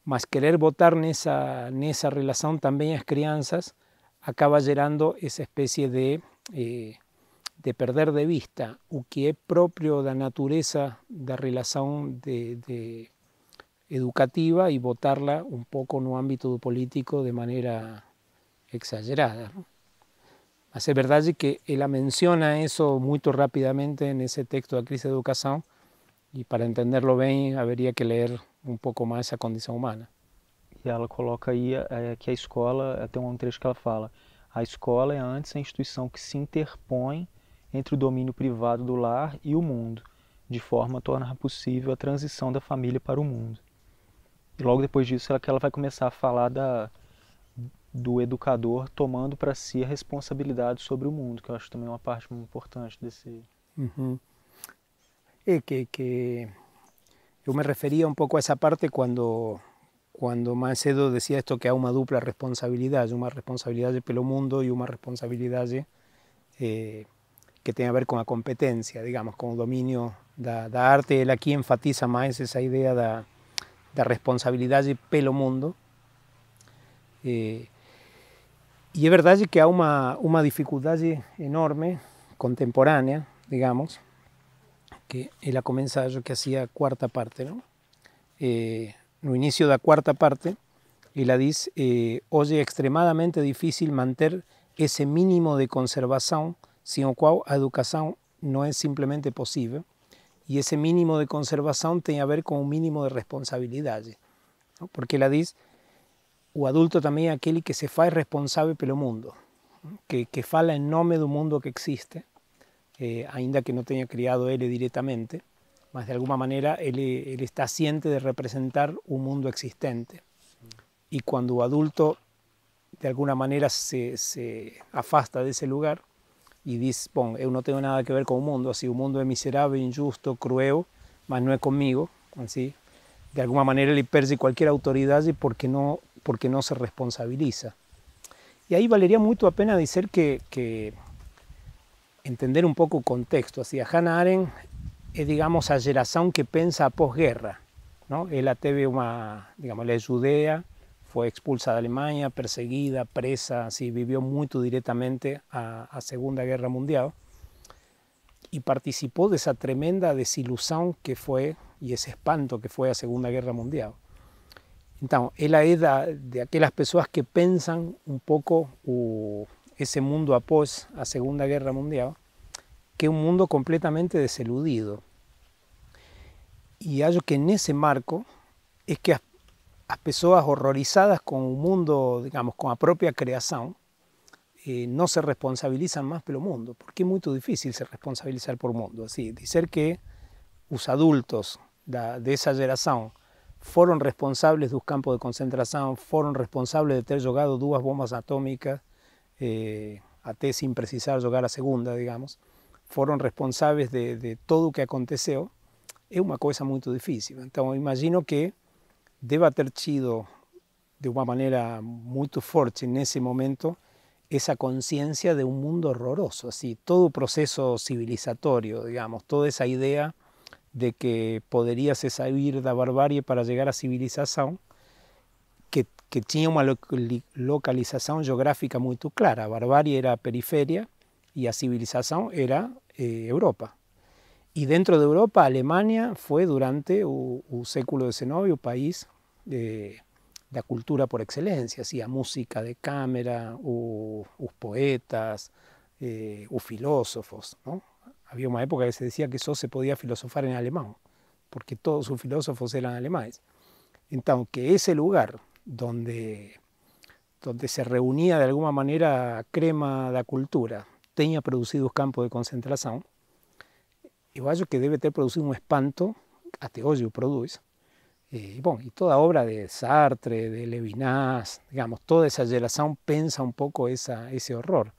mas querer botar nessa relação também as crianças acaba gerando essa espécie de perder de vista o que é próprio da natureza da relação educativa e botarla um pouco no âmbito político de maneira exagerada, não? Mas é verdade que ela menciona isso muito rapidamente nesse texto da crise da educação e para entenderlo bem haveria que ler um pouco mais a condição humana. E ela coloca aí que a escola, tem um trecho que ela fala, a escola é antes a instituição que se interpõe entre o domínio privado do lar e o mundo, de forma a tornar possível a transição da família para o mundo. E logo depois disso ela vai começar a falar do educador tomando para si a responsabilidade sobre o mundo, que eu acho também uma parte muito importante desse... Uhum. É que eu me referia um pouco a essa parte quando Macedo decía esto, que há uma dupla responsabilidade pelo mundo e uma responsabilidade que tem a ver com a competência, digamos, com o domínio da arte. Ele aqui enfatiza mais essa ideia da responsabilidade pelo mundo. E é verdade que há uma dificuldade enorme, contemporânea, digamos, que ela começa, acho que assim, a quarta parte, não? No início da quarta parte, ela diz: hoje é extremadamente difícil manter esse mínimo de conservação, sem o qual a educação não é simplesmente possível, e esse mínimo de conservação tem a ver com o mínimo de responsabilidade, não? Porque ela diz: o adulto também é aquele que se faz responsável pelo mundo, que fala em nome do mundo que existe, ainda que não tenha criado ele diretamente, mas de alguma maneira ele está ciente de representar o mundo existente. E quando o adulto de alguma maneira se afasta desse lugar e diz: bom, eu não tenho nada a ver com o mundo, assim, o mundo é miserável, injusto, cruel, mas não é comigo, assim, de alguma maneira ele perde qualquer autoridade porque não se responsabiliza. E aí valeria muito a pena dizer que entender um pouco o contexto. Assim, a Hannah Arendt é, digamos, a geração que pensa a pós-guerra, não? Ela teve digamos, ela é judia, foi expulsa da Alemanha, perseguida, presa, assim, viveu muito diretamente a Segunda Guerra Mundial e participou dessa tremenda desilusão que foi, e esse espanto que foi a Segunda Guerra Mundial. Então, ela é de aquelas pessoas que pensam um pouco esse mundo após a Segunda Guerra Mundial, que é um mundo completamente desiludido. E acho que nesse marco é que as pessoas horrorizadas com o mundo, digamos, com a própria criação, não se responsabilizam mais pelo mundo, porque é muito difícil se responsabilizar por mundo. Assim, dizer que os adultos dessa geração foram responsáveis dos campos de concentração, foram responsáveis de ter jogado 2 bombas atômicas, até sem precisar jogar a segunda, digamos, foram responsáveis de tudo o que aconteceu, é uma coisa muito difícil. Então, eu imagino que deva ter tido, de uma maneira muito forte nesse momento, essa consciência de um mundo horroroso, assim, todo o processo civilizatório, digamos, toda essa ideia de que poderia se sair da barbárie para chegar à civilização, que tinha uma localização geográfica muito clara. A barbárie era a periferia e a civilização era Europa. E dentro da Europa, a Alemanha foi durante o século XIX o país da cultura por excelência, assim, a música de câmara, os poetas, os filósofos, não? Havia uma época que se dizia que só se podia filosofar em alemão, porque todos os filósofos eram alemães. Então, que esse lugar donde donde se reunía de alguma maneira a crema da cultura, tenha produzido os campos de concentração, eu acho que deve ter produzido um espanto, até hoje o produz, bom, e toda a obra de Sartre, de Levinas, digamos, toda essa geração pensa um pouco esse horror.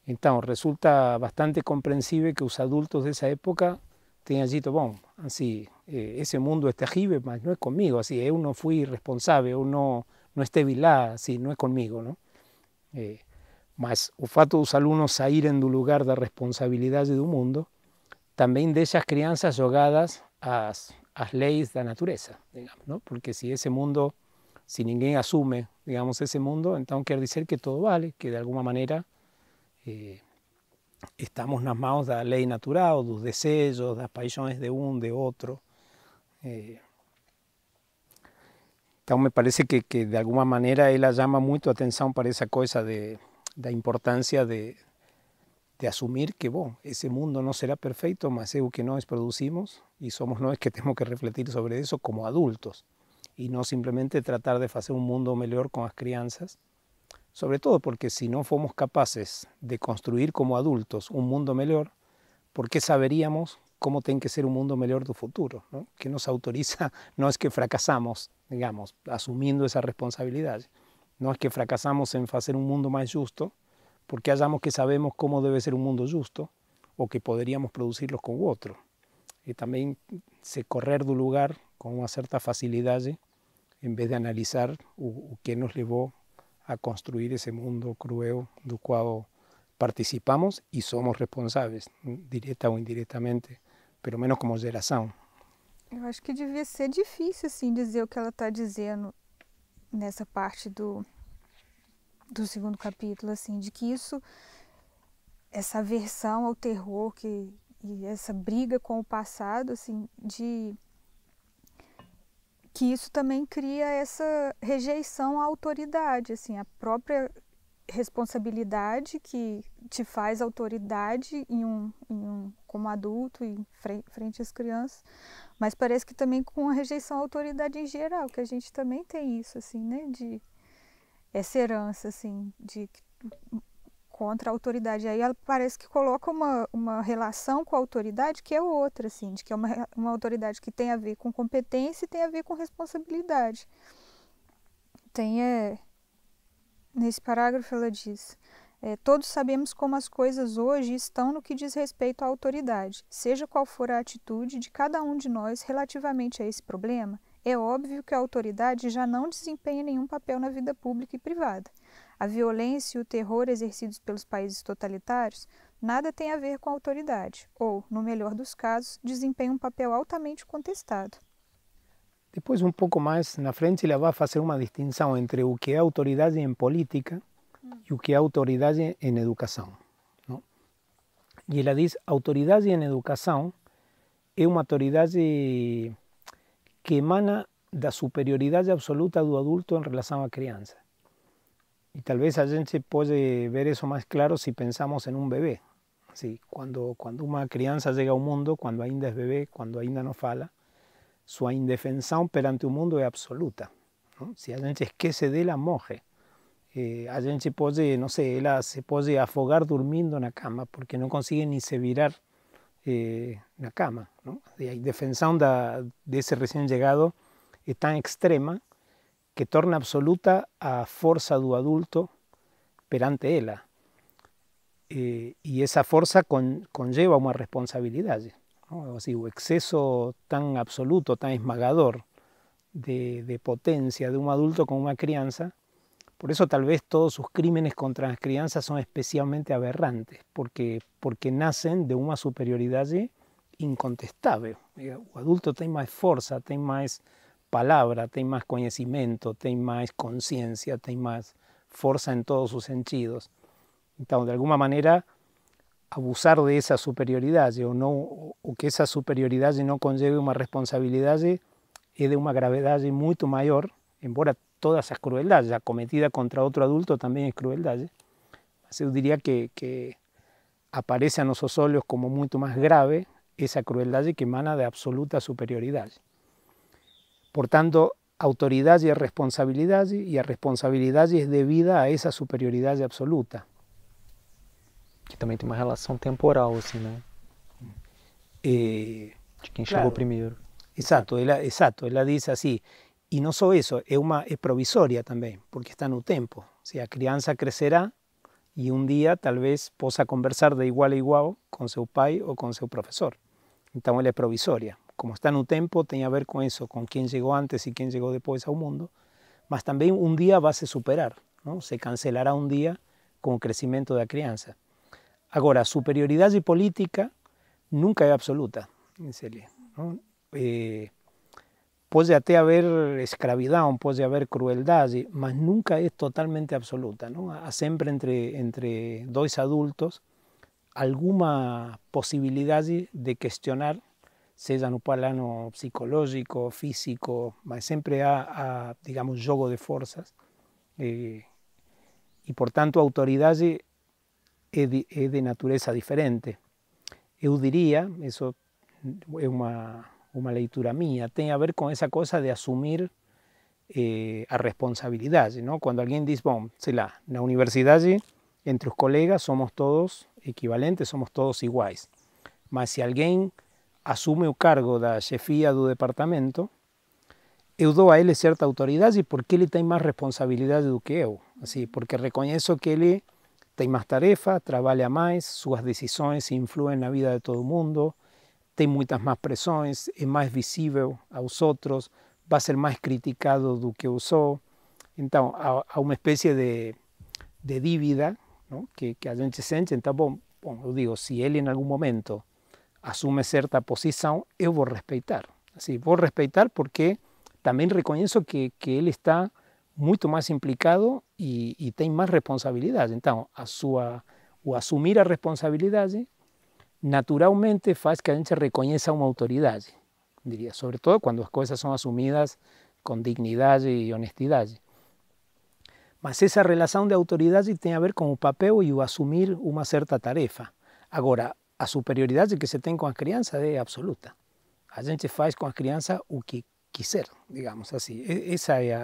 Então, resulta bastante compreensível que os adultos dessa época tenham dito, bom, assim, esse mundo é terrível, mas não é comigo, assim, eu não fui responsável, eu não esteve lá, assim, não é comigo, não? Mas o fato dos alunos saírem do lugar da responsabilidade do mundo também deixa as crianças jogadas às leis da natureza, digamos, ¿no? Porque se esse mundo, se ninguém assume, digamos, esse mundo, então quer dizer que todo vale, que de alguma maneira estamos nas mãos da lei natural, dos desejos, das paixões de de outro. Então me parece que de alguma maneira ela chama muito a atenção para essa coisa da importância de assumir que, bom, esse mundo não será perfeito, mas é o que nós produzimos e somos nós que temos que refletir sobre isso como adultos e não simplesmente tratar de fazer um mundo melhor com as crianças, sobre todo porque se não formos capazes de construir como adultos um mundo melhor, ¿por qué saberíamos cómo tem que ser un mundo melhor do futuro? ¿No? Que nos autoriza, no es que fracasamos, digamos, asumindo esa responsabilidad, no es que fracasamos en hacer un mundo más justo, porque hallamos que sabemos cómo debe ser un mundo justo, o que poderíamos producirlos con otro. Y también se correr do lugar con una cierta facilidad, en vez de analizar o que nos llevó a construir ese mundo cruel do qual participamos e somos responsáveis, direta ou indiretamente, pelo menos como geração. Eu acho que devia ser difícil assim dizer o que ela está dizendo nessa parte do segundo capítulo, assim, de que isso, essa aversão ao terror e essa briga com o passado, assim, que isso também cria essa rejeição à autoridade, assim, a própria responsabilidade que te faz autoridade como adulto e frente às crianças, mas parece que também com a rejeição à autoridade em geral, que a gente também tem isso, assim, né, de essa herança, assim, contra a autoridade. Aí ela parece que coloca uma relação com a autoridade que é outra, assim, de que é uma autoridade que tem a ver com competência e tem a ver com responsabilidade. Nesse parágrafo ela diz, todos sabemos como as coisas hoje estão no que diz respeito à autoridade. Seja qual for a atitude de cada um de nós relativamente a esse problema, é óbvio que a autoridade já não desempenha nenhum papel na vida pública e privada. A violência e o terror exercidos pelos países totalitários nada tem a ver com a autoridade, ou, no melhor dos casos, desempenham um papel altamente contestado. Depois, um pouco mais na frente, ela vai fazer uma distinção entre o que é autoridade em política e o que é autoridade em educação. Não? E ela diz, autoridade em educação é uma autoridade que emana da superioridade absoluta do adulto em relação à criança. E talvez a gente pode ver isso mais claro se pensamos em um bebê. Assim, quando uma criança chega ao mundo, quando ainda é bebê, quando ainda não fala, sua indefensão perante o mundo é absoluta. Não? Se a gente esquece dela, morre. A gente pode, não sei, ela se pode afogar dormindo na cama, porque não consegue nem se virar na cama. Não? A indefensão desse recém-chegado é tão extrema que torna absoluta a força do adulto perante ela. E essa força conlleva uma responsabilidade. ¿No? Así, o exceso tan absoluto, tan esmagador de potencia de un adulto con una crianza, por eso tal vez todos sus crímenes contra las crianças son especialmente aberrantes, porque nacen de una superioridad incontestável. O adulto tem mais força, tem mais palavra, tem mais conhecimento, tem mais consciência, tem mais força em todos os sentidos. Então, de alguma maneira, abusar de esa superioridad o que esa superioridad no conlleve una responsabilidad es de una gravedad mucho mayor, embora todas esas crueldades, la cometida contra otro adulto también es crueldad, yo diría que aparece a nuestros ojos como mucho más grave esa crueldad que emana de absoluta superioridad. Por tanto, autoridade é responsabilidade e a responsabilidade é devida a essa superioridade absoluta. Que também tem uma relação temporal, assim, né? De quem chegou primeiro. Exato, ela diz assim, e não só isso, é provisória também, porque está no tempo. Se a criança crescerá e um dia talvez possa conversar de igual a igual com seu pai ou com seu professor. Então ela é provisória. Como está no tempo, tem a ver com isso, com quem chegou antes e quem chegou depois ao mundo, mas também um dia vai se superar, não? Se cancelará um dia com o crescimento da criança. Agora, a superioridade política nunca é absoluta, não? Pode até haver escravidão, pode haver crueldade, mas nunca é totalmente absoluta, não? Há sempre entre dois adultos alguma possibilidade de questionar, seja no plano psicológico, físico, mas sempre há digamos, jogo de forças. E, portanto, a autoridade é de natureza diferente. Eu diria, isso é uma leitura minha, tem a ver com essa coisa de assumir a responsabilidade, não? Quando alguém diz, bom, sei lá, na universidade, entre os colegas somos todos equivalentes, somos todos iguais. Mas se alguém assume o cargo da chefia do departamento, eu dou a ele certa autoridade porque ele tem mais responsabilidade do que eu. Assim, porque reconheço que ele tem mais tarefa, trabalha mais, suas decisões influem na vida de todo mundo, tem muitas mais pressões, é mais visível aos outros, vai ser mais criticado do que eu sou. Então, há uma espécie de dívida, não? Que a gente sente. Então, bom, eu digo, se ele em algum momento assume certa posição, eu vou respeitar. Assim, vou respeitar porque também reconheço que ele está muito mais implicado e tem mais responsabilidade. Então, o assumir a responsabilidade naturalmente faz que a gente reconheça uma autoridade, diria, sobretudo quando as coisas são assumidas com dignidade e honestidade. Mas essa relação de autoridade tem a ver com o papel e o assumir uma certa tarefa. Agora, a superioridade que se tem com as crianças é absoluta. A gente faz com as crianças o que quiser, digamos assim. Essa é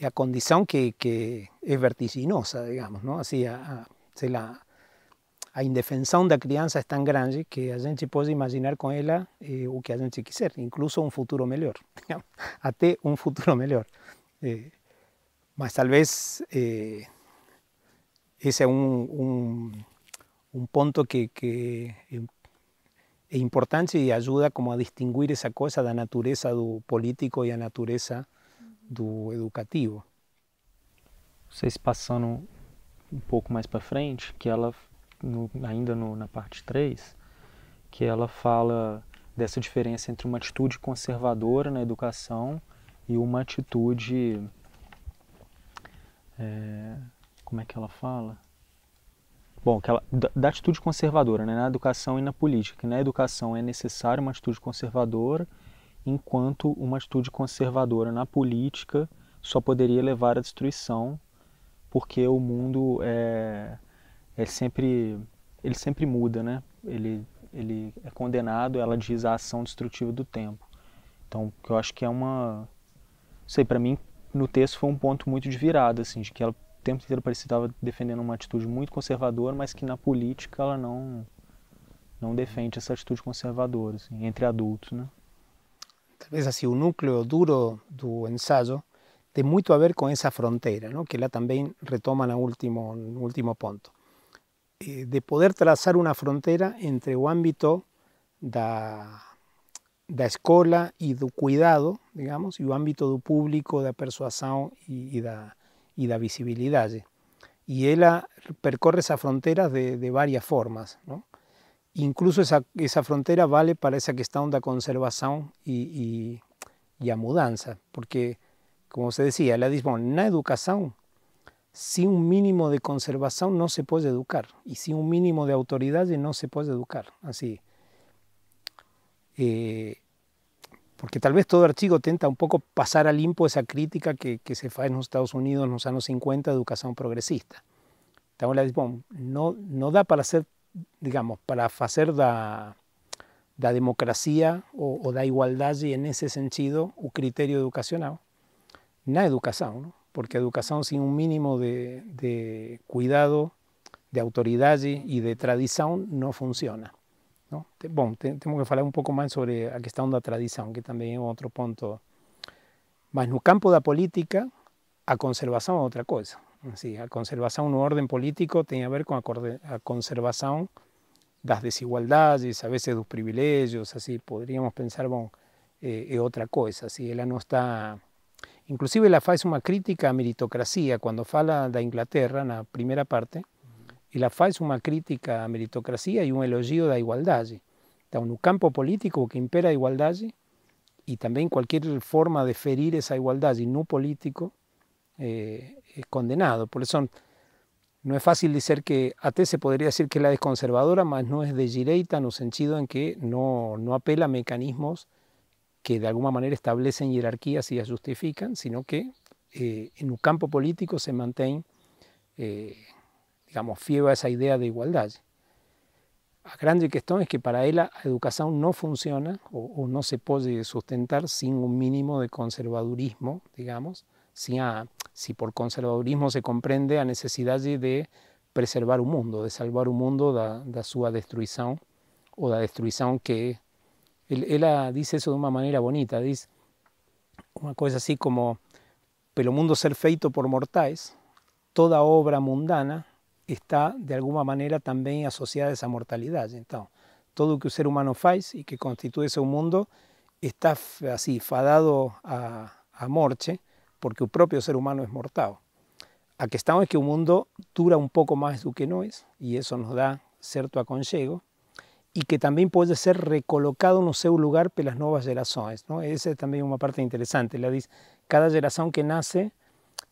a condição que é vertiginosa, digamos, não? Assim, sei lá, a indefensão da criança é tão grande que a gente pode imaginar com ela o que a gente quiser, incluso um futuro melhor, digamos, até um futuro melhor. Mas talvez esse é um ponto que é importante e ajuda como a distinguir essa coisa da natureza do político e a natureza do educativo. Vocês passando um pouco mais para frente, que ela, ainda na parte 3, que ela fala dessa diferença entre uma atitude conservadora na educação e uma atitude, como é que ela fala? Bom, da atitude conservadora, né, na educação e na política, que na educação é necessária uma atitude conservadora, enquanto uma atitude conservadora na política só poderia levar à destruição, porque o mundo ele sempre muda, né? Ele é condenado, ela diz, a ação destrutiva do tempo. Então, eu acho que não sei, para mim, no texto foi um ponto muito de virada, assim, de que ela o tempo inteiro parecia que estava defendendo uma atitude muito conservadora, mas que na política ela não defende essa atitude conservadora, assim, entre adultos, né? Talvez assim, o núcleo duro do ensaio tem muito a ver com essa fronteira, não? Que ela também retoma no último ponto. De poder traçar uma fronteira entre o âmbito da escola e do cuidado, digamos, e o âmbito do público, da persuasão e da visibilidade. E ela percorre essa fronteira de várias formas, não? Incluso essa fronteira vale para essa questão da conservação e a mudança, porque, como você dizia, ela diz, bom, na educação, sem um mínimo de conservação não se pode educar, e sem um mínimo de autoridade não se pode educar. Assim, porque talvez todo artigo tenta um pouco passar a limpo essa crítica que se faz nos Estados Unidos nos anos 50, educação progressista. Então ela diz, bom, não dá para ser, digamos, para fazer da da democracia ou da igualdade, e nesse sentido, o critério educacional na educação, não? Porque a educação sem um mínimo de cuidado, de autoridade e de tradição não funciona, não? Bom, temos que falar um pouco mais sobre a questão da tradição, que também é outro ponto. Mas no campo da política, a conservação é outra coisa. Assim, a conservação no ordem político tem a ver com a conservação das desigualdades, a veces dos privilegios, así podríamos pensar, bom, é outra coisa, assim, ela não está... Inclusive ela faz uma crítica à meritocracia, quando fala da Inglaterra, na primeira parte, ela faz uma crítica à meritocracia e um elogio da igualdade. Então, no campo político, o que impera a igualdade, e também qualquer forma de ferir essa igualdade no político, é condenado. Por isso, não é fácil dizer que, até se poderia dizer que ela é conservadora, mas não é de direita no sentido em que não apela a mecanismos que de alguma maneira establecem hierarquias e as justificam, sino que no campo político se mantém, digamos, fiel a essa ideia de igualdade. A grande questão é que para ela a educação não funciona ou não se pode sustentar sem um mínimo de conservadorismo, digamos, si por conservadorismo se compreende a necessidade de preservar o mundo, de salvar o mundo da sua destruição, ou da destruição que... Ela diz isso de uma maneira bonita, diz uma coisa assim como: pelo mundo ser feito por mortais, toda obra mundana está de alguma maneira também associada a essa mortalidade. Então, todo o que o ser humano faz e que constitui seu mundo está assim fadado à morte, porque o próprio ser humano é mortal. A questão é que o mundo dura um pouco mais do que nós, e isso nos dá certo aconchego, e que também pode ser recolocado no seu lugar pelas novas gerações, não? Essa é também uma parte interessante. Ela diz: cada geração que nasce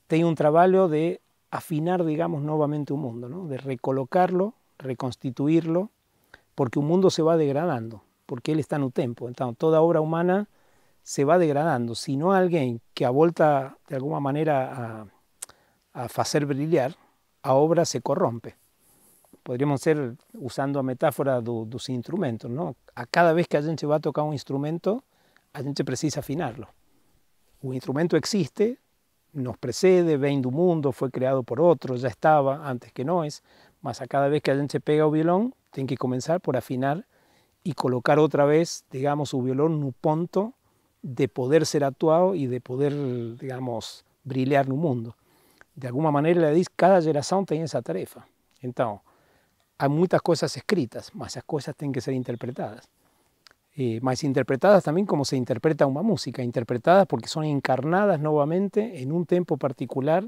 tem um trabalho de afinar, digamos, novamente o mundo, não? De recolocá-lo, reconstituí-lo, porque o mundo se vai degradando, porque ele está no tempo. Então, toda obra humana se vai degradando. Se não há alguém que a volta, de alguma maneira, a fazer brilhar, a obra se corrompe. Poderíamos ser, usando a metáfora dos instrumentos, não? A cada vez que a gente vai tocar um instrumento, a gente precisa afiná-lo. O instrumento existe, nos precede, vem do mundo, foi criado por outros, já estava antes que nós, mas a cada vez que a gente pega o violão, tem que começar por afinar e colocar outra vez, digamos, o violão no ponto de poder ser atuado e de poder, digamos, brilhar no mundo. De alguma maneira, ela diz: cada geração tem essa tarefa. Então, há muitas coisas escritas, mas as coisas têm que ser interpretadas. Mas interpretadas também como se interpreta uma música, interpretadas porque são encarnadas novamente em um tempo particular,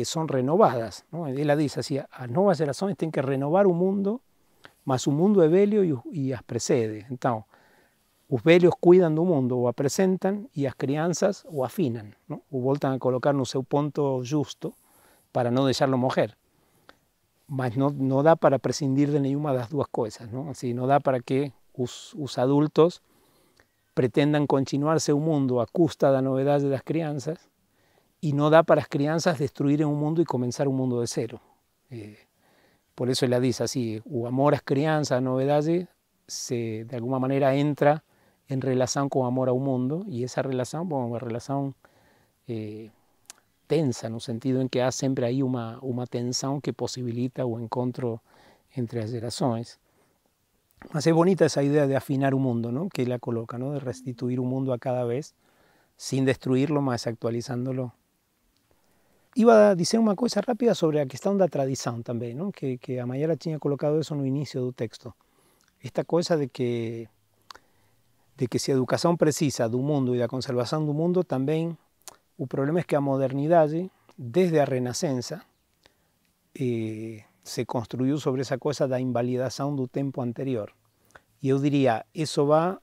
são renovadas, não? Ela diz assim: as novas gerações têm que renovar o mundo, mas o mundo é velho e as precede. Então, os velhos cuidam do mundo, o apresentam, e as crianças o afinam, não? O voltam a colocar no seu ponto justo para não deixá-lo morrer. Mas não dá para prescindir de nenhuma das duas coisas, não? Assim, não dá para que os adultos pretendam continuar seu mundo à custa da novidade das crianças, e não dá para as crianças destruírem o mundo e começar um mundo de zero. Por isso ela diz assim: o amor às crianças, a novidade, de alguma maneira entra em relação com o amor ao mundo, e essa relação, bom, é uma relação tensa, no sentido em que há sempre aí uma tensão que possibilita o encontro entre as gerações. Mas é bonita essa ideia de afinar o mundo, não? Que ela coloca, não? De restituir o mundo a cada vez, sem destruí-lo, mas atualizándolo. Iba a dizer uma coisa rápida sobre a questão da tradição também, não? Que a Mayara tinha colocado isso no início do texto. Esta coisa de que se a educação precisa do mundo e da conservação do mundo, também o problema é que a modernidade, desde a Renascença, se construiu sobre essa coisa da invalidação do tempo anterior. E eu diria, isso vai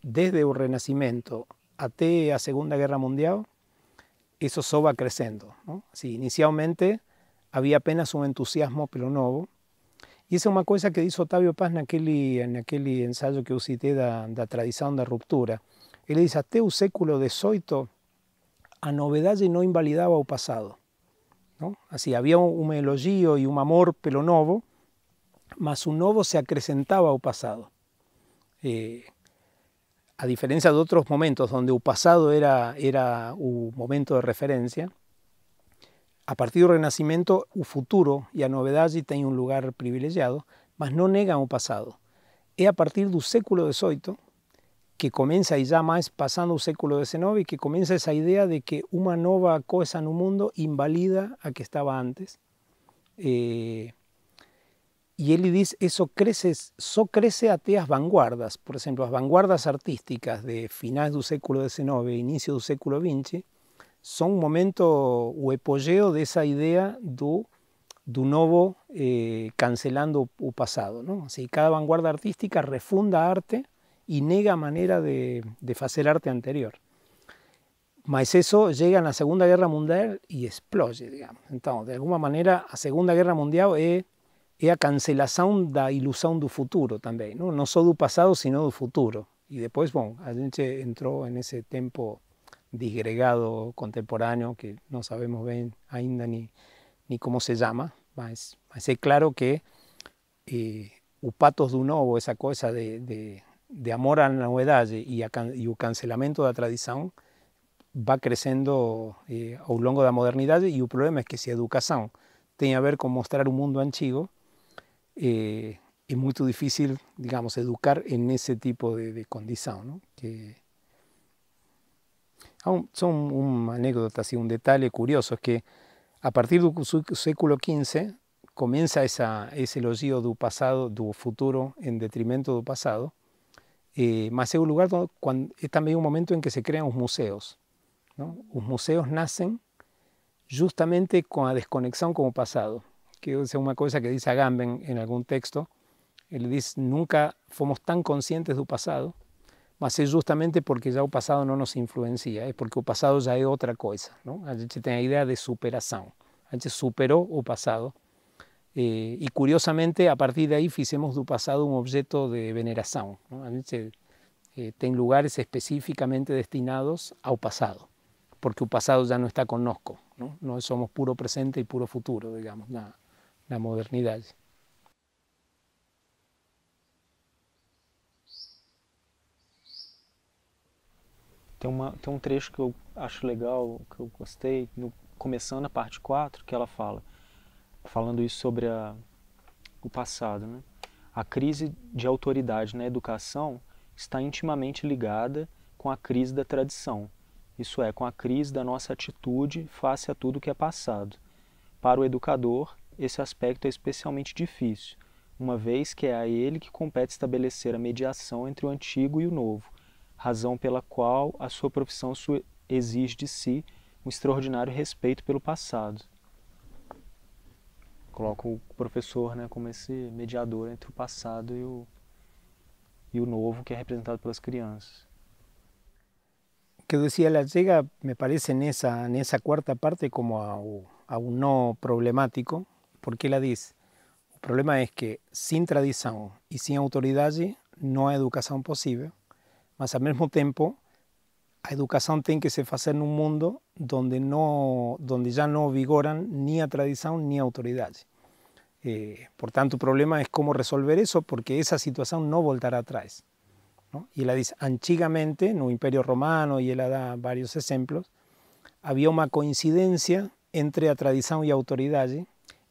desde o Renascimento até a Segunda Guerra Mundial, isso só vai crescendo, não? Assim, inicialmente havia apenas um entusiasmo pelo novo. E essa é uma coisa que diz Otávio Paz naquele ensaio que eu citei da tradição da ruptura. Ele diz: até o século XVIII, a novidade não invalidava o passado, não? Assim, havia um elogio e um amor pelo novo, mas o novo se acrescentava ao passado. A diferencia de otros momentos donde el pasado era un momento de referencia, a partir del Renacimiento, el futuro y a novidade tienen un lugar privilegiado, mas no negan el pasado. Es a partir del século XVIII que comienza, y ya más pasando el século XIX, que comienza esa idea de que una nueva cosa en el mundo invalida a que estaba antes. Y él dice, eso crece, só crece até as vanguardas. Por ejemplo, las vanguardas artísticas de finales del século XIX e inicio del século XX son un momento, o apogeo de esa idea do novo cancelando el pasado, ¿no? Así, cada vanguardia artística refunda arte y nega manera de hacer arte anterior. Mas eso llega a la Segunda Guerra Mundial y explode, digamos. Entonces, de alguna manera, a Segunda Guerra Mundial es a cancelación da ilusão do futuro también, ¿no? No só do pasado, sino do futuro. Y después, bueno, a gente entró en ese tiempo disgregado contemporáneo que no sabemos bien ainda ni cómo se llama, mas es claro que o patos do novo, esa cosa de amor a la novedade y o cancelamento da tradición va creciendo a lo largo de la modernidad, y el problema es que si educación tiene a ver con mostrar un mundo antigo, es muy difícil, digamos, educar en ese tipo de condición, ¿no? Son una anécdota, así, un detalle curioso, es que a partir del século XV comienza ese elogio del pasado, del futuro en detrimento del pasado, mas es un lugar donde es también un momento en que se crean los museos, ¿no? Los museos nacen justamente con la desconexión con el pasado, que es una cosa que dice Agamben en algún texto. Él dice, nunca fuimos tan conscientes del pasado, mas es justamente porque ya el pasado no nos influencia, es porque el pasado ya es otra cosa, ¿no? A gente tiene la idea de superación, a gente superó el pasado, y curiosamente a partir de ahí hicimos del pasado un objeto de veneración, ¿no? A gente tiene lugares específicamente destinados al pasado, porque el pasado ya no está connosco, ¿no? No somos puro presente y puro futuro, digamos, la modernidad. Tem um trecho que eu acho legal, que eu gostei, começando a parte 4, que ela falando isso sobre o passado, né? A crise de autoridade na educação está intimamente ligada com a crise da tradição, isso é, com a crise da nossa atitude face a tudo que é passado. Para o educador, esse aspecto é especialmente difícil, uma vez que é a ele que compete estabelecer a mediação entre o antigo e o novo, razão pela qual a sua profissão exige de si um extraordinário respeito pelo passado. Coloca o professor, né, como esse mediador entre o passado e o novo, que é representado pelas crianças. Que decía, la llega, me parece, en esa cuarta parte como a un no problemático, porque ella dice, el problema es que sin tradición y sin autoridad no hay educación posible, mas al mismo tiempo la educación tiene que se hacer en un mundo donde ya no vigoran ni a tradición ni a autoridad. Por tanto, el problema es cómo resolver eso, porque esa situación no voltará atrás, ¿no? Y ella dice, antigamente, en el Imperio Romano, y ella da varios ejemplos, había una coincidencia entre la tradición y la autoridad,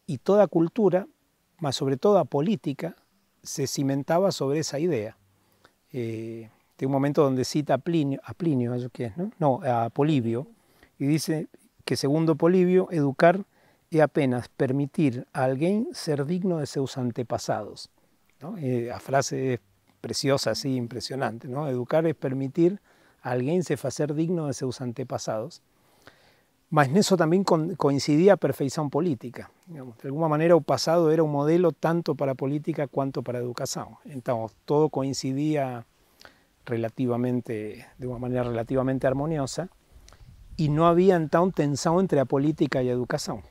y toda cultura, más sobre todo la política, se cimentaba sobre esa idea. Hay un momento donde cita a Plinio, ¿no? A Polibio, y dice que segundo Polibio, educar es apenas permitir a alguien ser digno de sus antepasados, ¿no? La frase es preciosa, así, impresionante, ¿no? Educar es permitir a alguien se hacer digno de sus antepasados. Mas en eso también coincidía a perfección política. Digamos. De alguna manera el pasado era un modelo tanto para política cuanto para educación. Entonces todo coincidía de una manera relativamente armoniosa, y no había entonces tensión entre la política y la educación.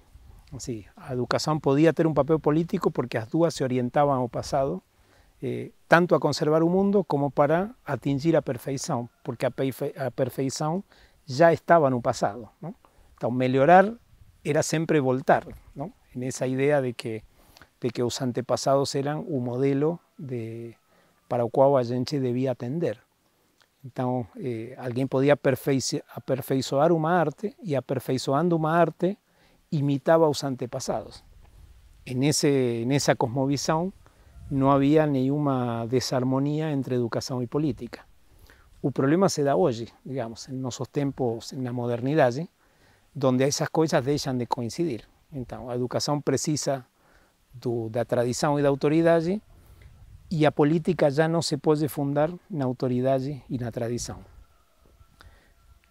Así, la educación podía tener un papel político porque las dos se orientaban al pasado, tanto a conservar un mundo como para atingir a perfección, porque a perfección ya estaba en el pasado, ¿no? Entonces, mejorar era siempre voltar, ¿no? En esa idea de que los antepasados eran un modelo para o qual a gente devia atender. Então, alguém podia aperfeiçoar uma arte e, aperfeiçoando uma arte, imitava os antepassados. Nessa cosmovisão, não havia nenhuma desarmonia entre educação e política. O problema se dá hoje, digamos, em nossos tempos, na modernidade, onde essas coisas deixam de coincidir. Então, a educação precisa da tradição e da autoridade, e a política já não se pode fundar na autoridade e na tradição.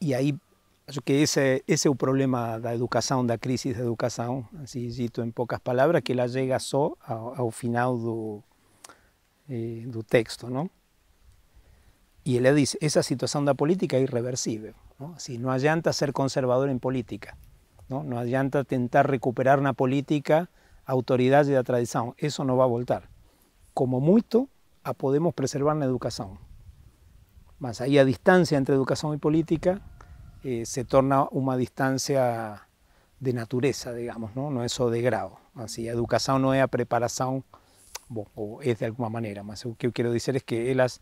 E aí, acho que esse é o problema da educação, da crise da educação, assim dito em poucas palavras, que ela chega só ao final do texto, não? E ele diz, essa situação da política é irreversível. Não? Assim, não adianta ser conservador em política. Não adianta tentar recuperar na política a autoridade da tradição. Isso não vai voltar. Como muito, a podemos preservar na educação. Mas aí a distância entre educação e política se torna uma distância de natureza, digamos, não é só de grau. Assim, a educação não é a preparação, bom, ou é de alguma maneira, mas o que eu quero dizer é que elas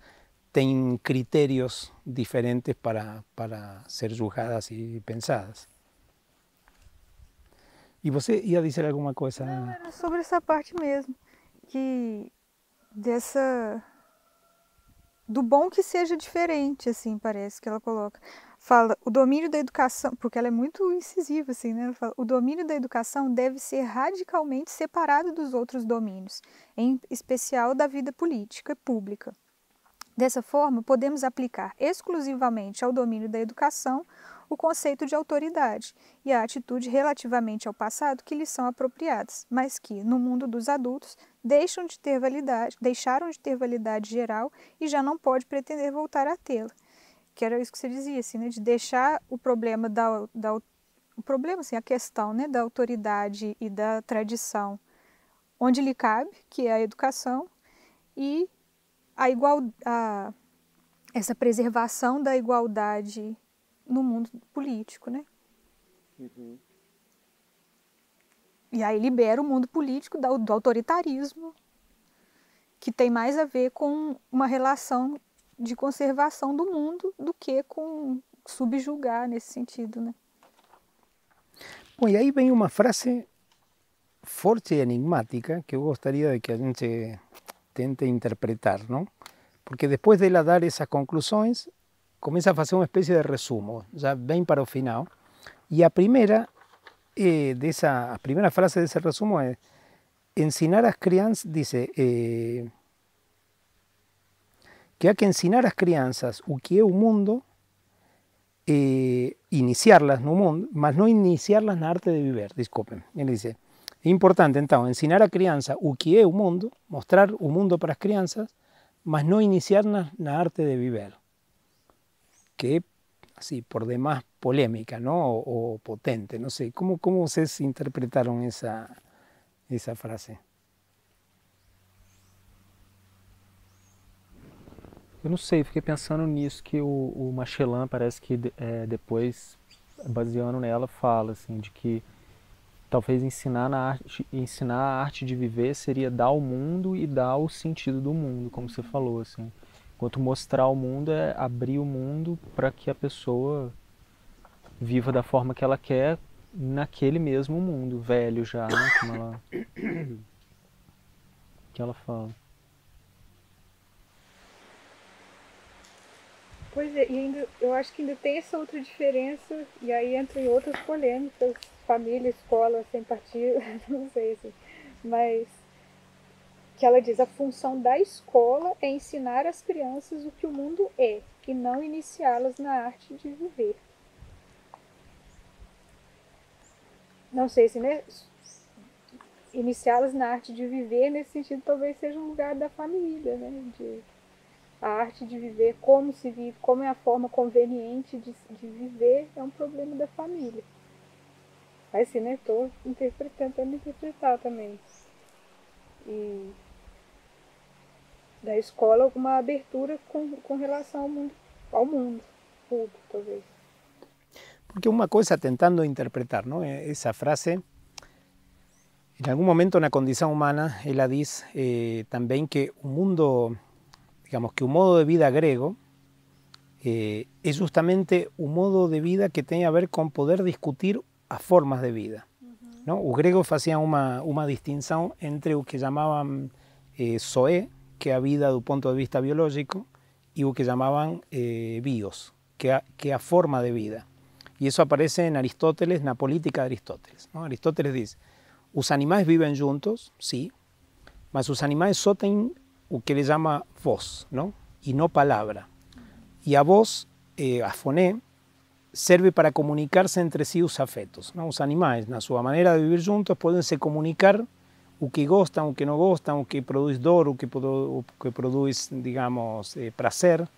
têm critérios diferentes para ser julgadas e pensadas. E você ia dizer alguma coisa? Não, era sobre essa parte mesmo, que do bom que seja diferente, assim, parece que ela coloca. Fala, o domínio da educação, porque ela é muito incisiva, assim, né? Ela fala, o domínio da educação deve ser radicalmente separado dos outros domínios, em especial da vida política e pública. Dessa forma, podemos aplicar exclusivamente ao domínio da educação o conceito de autoridade e a atitude relativamente ao passado que lhes são apropriadas, mas que, no mundo dos adultos, deixaram de ter validade geral e já não pode pretender voltar a tê-la. Que era isso que você dizia, assim, né, de deixar o problema a questão, né, da autoridade e da tradição onde lhe cabe, que é a educação, e essa preservação da igualdade no mundo político, né? Uhum. E aí libera o mundo político do autoritarismo, que tem mais a ver com uma relação de conservação do mundo do que com subjugar nesse sentido, né? Bom, e aí vem uma frase forte e enigmática que eu gostaria de que a gente tente interpretar, não? Porque depois dela dar essas conclusões, começa a fazer uma espécie de resumo, já bem para o final. E a primeira frase desse resumo é: ensinar às crianças, diz, que há que ensinar às crianças o que é o mundo, iniciá-las no mundo, mas não iniciá-las na arte de viver. Desculpem. Ele diz: é importante, então, ensinar à criança o que é o mundo, mostrar o mundo para as crianças, mas não iniciar-nas na arte de viver, que é, assim, por demás polêmica, ¿no? O potente, no sé. ¿Cómo ustedes interpretaron esa frase? Eu não sei, fiquei pensando nisso, que o Machelan parece que depois, baseando nela, fala assim, de que talvez ensinar a arte de viver seria dar o mundo e dar o sentido do mundo, como você falou, assim. Enquanto mostrar o mundo é abrir o mundo para que a pessoa viva da forma que ela quer naquele mesmo mundo, velho já, né, como que ela fala. Pois é, e ainda, eu acho que ainda tem essa outra diferença, e aí entra em outras polêmicas, família, escola, sem partido, não sei, assim, mas que ela diz: a função da escola é ensinar às crianças o que o mundo é, e não iniciá-las na arte de viver. Não sei se, né, iniciá-las na arte de viver, nesse sentido, talvez seja um lugar da família, né, a arte de viver, como se vive, como é a forma conveniente de viver, é um problema da família. Mas assim, né, estou tentando interpretar também. E da escola alguma abertura com relação ao mundo público, talvez. Porque uma coisa, tentando interpretar, não, essa frase, em algum momento na condição humana, ela diz também que o mundo digamos que un modo de vida grego es justamente un modo de vida que tiene a ver con poder discutir as formas de vida. ¿No? Os gregos faziam uma distinção entre o que chamavam zoé, que é a vida do ponto de vista biológico, e o que chamavam bios, que é a forma de vida. E isso aparece em Aristóteles, na Política de Aristóteles. ¿No? Aristóteles diz, os animais vivem juntos, sim, mas os animais só têm o que ele chama voz, não? E não palavra. E a voz, a foné, serve para comunicar-se entre si os afetos. ¿No? Os animais, na sua maneira de vivir juntos, podem se comunicar o que gostam, o que não gostam, o que produz dor, o que produz, digamos, prazer.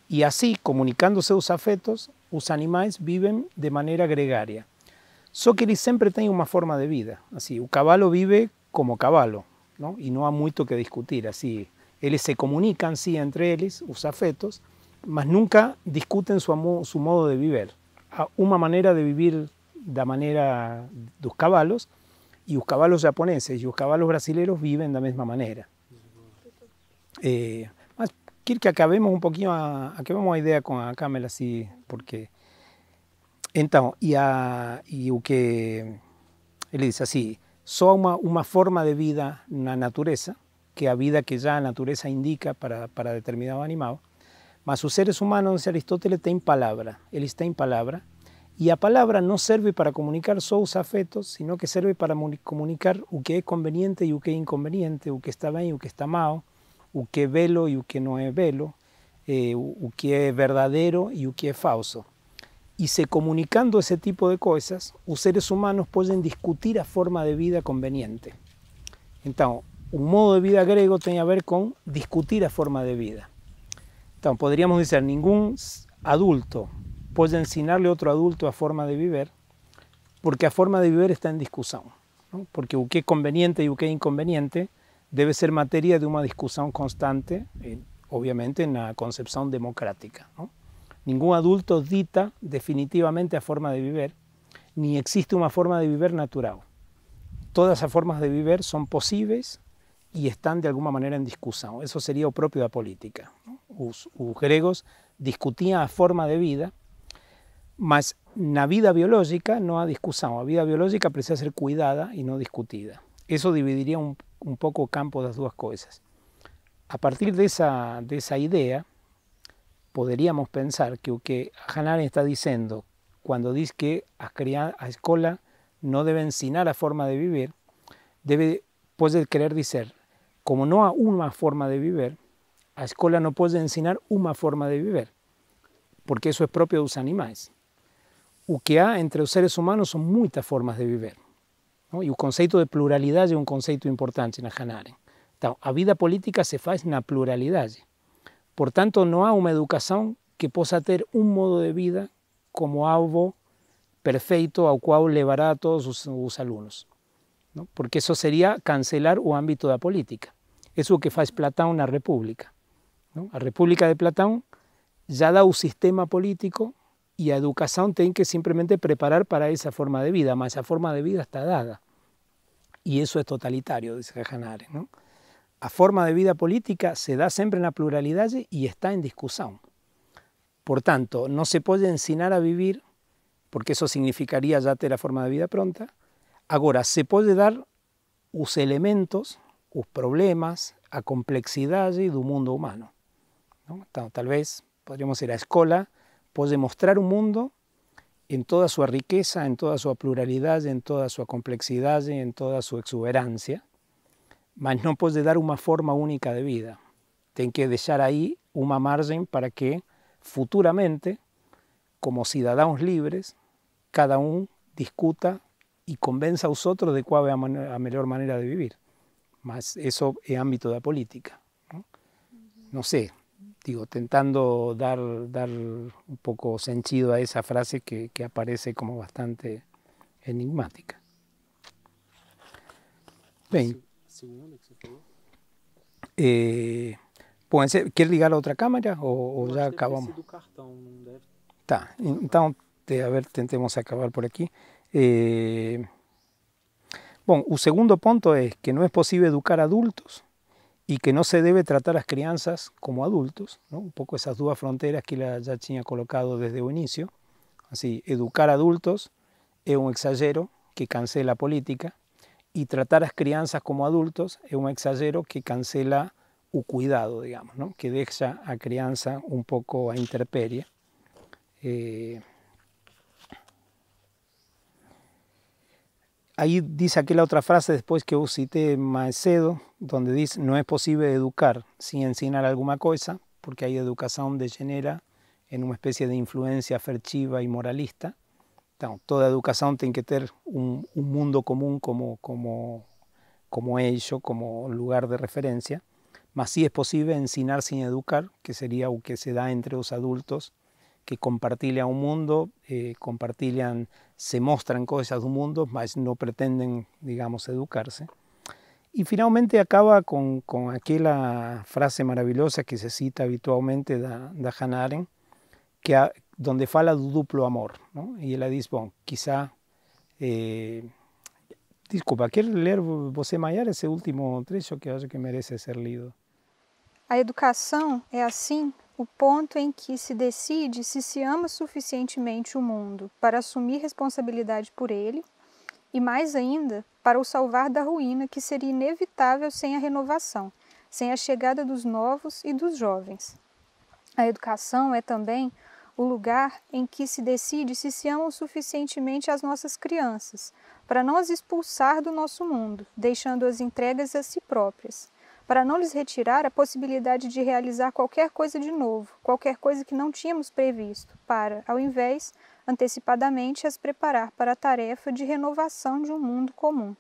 E assim, comunicando-se os afetos, os animais vivem de maneira gregária. Só que eles sempre têm uma forma de vida. Assim, o cavalo vive como cavalo, ¿no? E não há muito que discutir. Assim, eles se comunicam, sim, entre eles, os afetos, mas nunca discutem su modo de viver. Há uma maneira de viver da maneira dos cavalos, e os cavalos japoneses e os cavalos brasileiros vivem da mesma maneira. Mas quero que acabemos um pouquinho, acabemos a ideia com a Camila, assim, porque... Então, e o que ele diz assim, só uma forma de vida na natureza, que é a vida que já a natureza indica para determinado animal, mas os seres humanos, dice Aristóteles, têm palavra, eles têm palavra, e a palavra não serve para comunicar só os afetos, sino que serve para comunicar o que é conveniente e o que é inconveniente, o que está bem e o que está mal, o que é belo e o que não é belo, o que é verdadeiro e o que é falso. E se comunicando esse tipo de coisas, os seres humanos podem discutir a forma de vida conveniente. Então, o modo de vida grego tem a ver com discutir a forma de vida. Então, poderíamos dizer, nenhum adulto pode ensinarle a outro adulto a forma de viver, porque a forma de viver está em discussão. ¿No? Porque o que é conveniente e o que é inconveniente deve ser matéria de uma discussão constante, obviamente na concepção democrática. ¿No? Ningún adulto dita definitivamente a forma de viver, ni existe una forma de viver natural. Todas as formas de viver son posibles y están de alguna manera en discusión. Eso sería o propio da política. Os gregos discutían a forma de vida, mas na vida biológica no há discusión. A vida biológica precisa ser cuidada y no discutida. Eso dividiría un poco o campo das duas coisas. A partir de esa idea, poderíamos pensar que o que Hannah Arendt está dizendo quando diz que a escola não deve ensinar a forma de viver, pode querer dizer, como não há uma forma de viver, a escola não pode ensinar uma forma de viver, porque isso é próprio dos animais. O que há entre os seres humanos são muitas formas de viver. ¿No? E o conceito de pluralidade é um conceito importante na Hannah Arendt. Então, a vida política se faz na pluralidade. Portanto, não há uma educação que possa ter um modo de vida como algo perfeito ao qual levará a todos os alunos. ¿No? Porque isso seria cancelar o âmbito da política. Isso é o que faz Platão na República. ¿No? A República de Platão já dá o sistema político e a educação tem que simplesmente preparar para essa forma de vida, mas a forma de vida está dada. E isso é totalitário, diz Hannah Arendt, ¿no? A forma de vida política se dá sempre na pluralidade e está em discussão. Portanto, não se pode ensinar a vivir, porque isso significaria já ter a forma de vida pronta. Agora, se pode dar os elementos, os problemas, a complexidade do mundo humano. ¿No? Então, talvez, poderíamos dizer, a escola pode mostrar o mundo em toda a sua riqueza, em toda a sua pluralidade, em toda a sua complexidade, em toda a sua exuberância, mas não pode dar uma forma única de vida. Tem que deixar aí uma margem para que, futuramente, como cidadãos livres, cada discuta e convença os outros de qual é a melhor maneira de viver. Mas isso é âmbito da política. Não sei, digo, tentando dar um pouco sentido a essa frase que aparece como bastante enigmática. Bem, Segunda que você falou? Quer ligar a outra câmera ou já acabamos? Do cartão, não deve... Tá, então, tentemos acabar por aqui. Bom, o segundo ponto é que não é possível educar adultos e que não se deve tratar as crianças como adultos, ¿no? Um pouco essas duas fronteiras que ela já tinha colocado desde o início. Assim, educar adultos é um exagero que cancela a política, e tratar as crianças como adultos é um exagero que cancela o cuidado, digamos, ¿no? Que deixa a criança um pouco à intempérie. Ahí dice aquella otra frase después que yo cité más cedo, donde dice, no es posible educar sin ensinar alguna cosa, porque hay educación degenera en una especie de influencia afectiva y moralista. Entonces, toda educación tiene que tener un mundo común como eixo, como lugar de referencia, mas sí es posible ensinar sin educar, que sería lo que se da entre los adultos, que compartilhan un mundo, se muestran cosas del mundo, mas no pretenden, digamos, educarse. Y finalmente acaba con aquella frase maravillosa que se cita habitualmente de Hannah Arendt, donde fala do duplo amor, ¿no? Y ella dice, bueno, quizá, desculpa, ¿quer ler você, Mayara, esse último trecho que eu acho que merece ser lido? A educação é, assim, o ponto em que se decide se ama suficientemente o mundo para assumir responsabilidade por ele e, mais ainda, para o salvar da ruína que seria inevitável sem a renovação, sem a chegada dos novos e dos jovens. A educação é também o lugar em que se decide se amam suficientemente as nossas crianças, para não as expulsar do nosso mundo, deixando-as entregues a si próprias, para não lhes retirar a possibilidade de realizar qualquer coisa de novo, qualquer coisa que não tínhamos previsto, para, ao invés, antecipadamente as preparar para a tarefa de renovação de um mundo comum.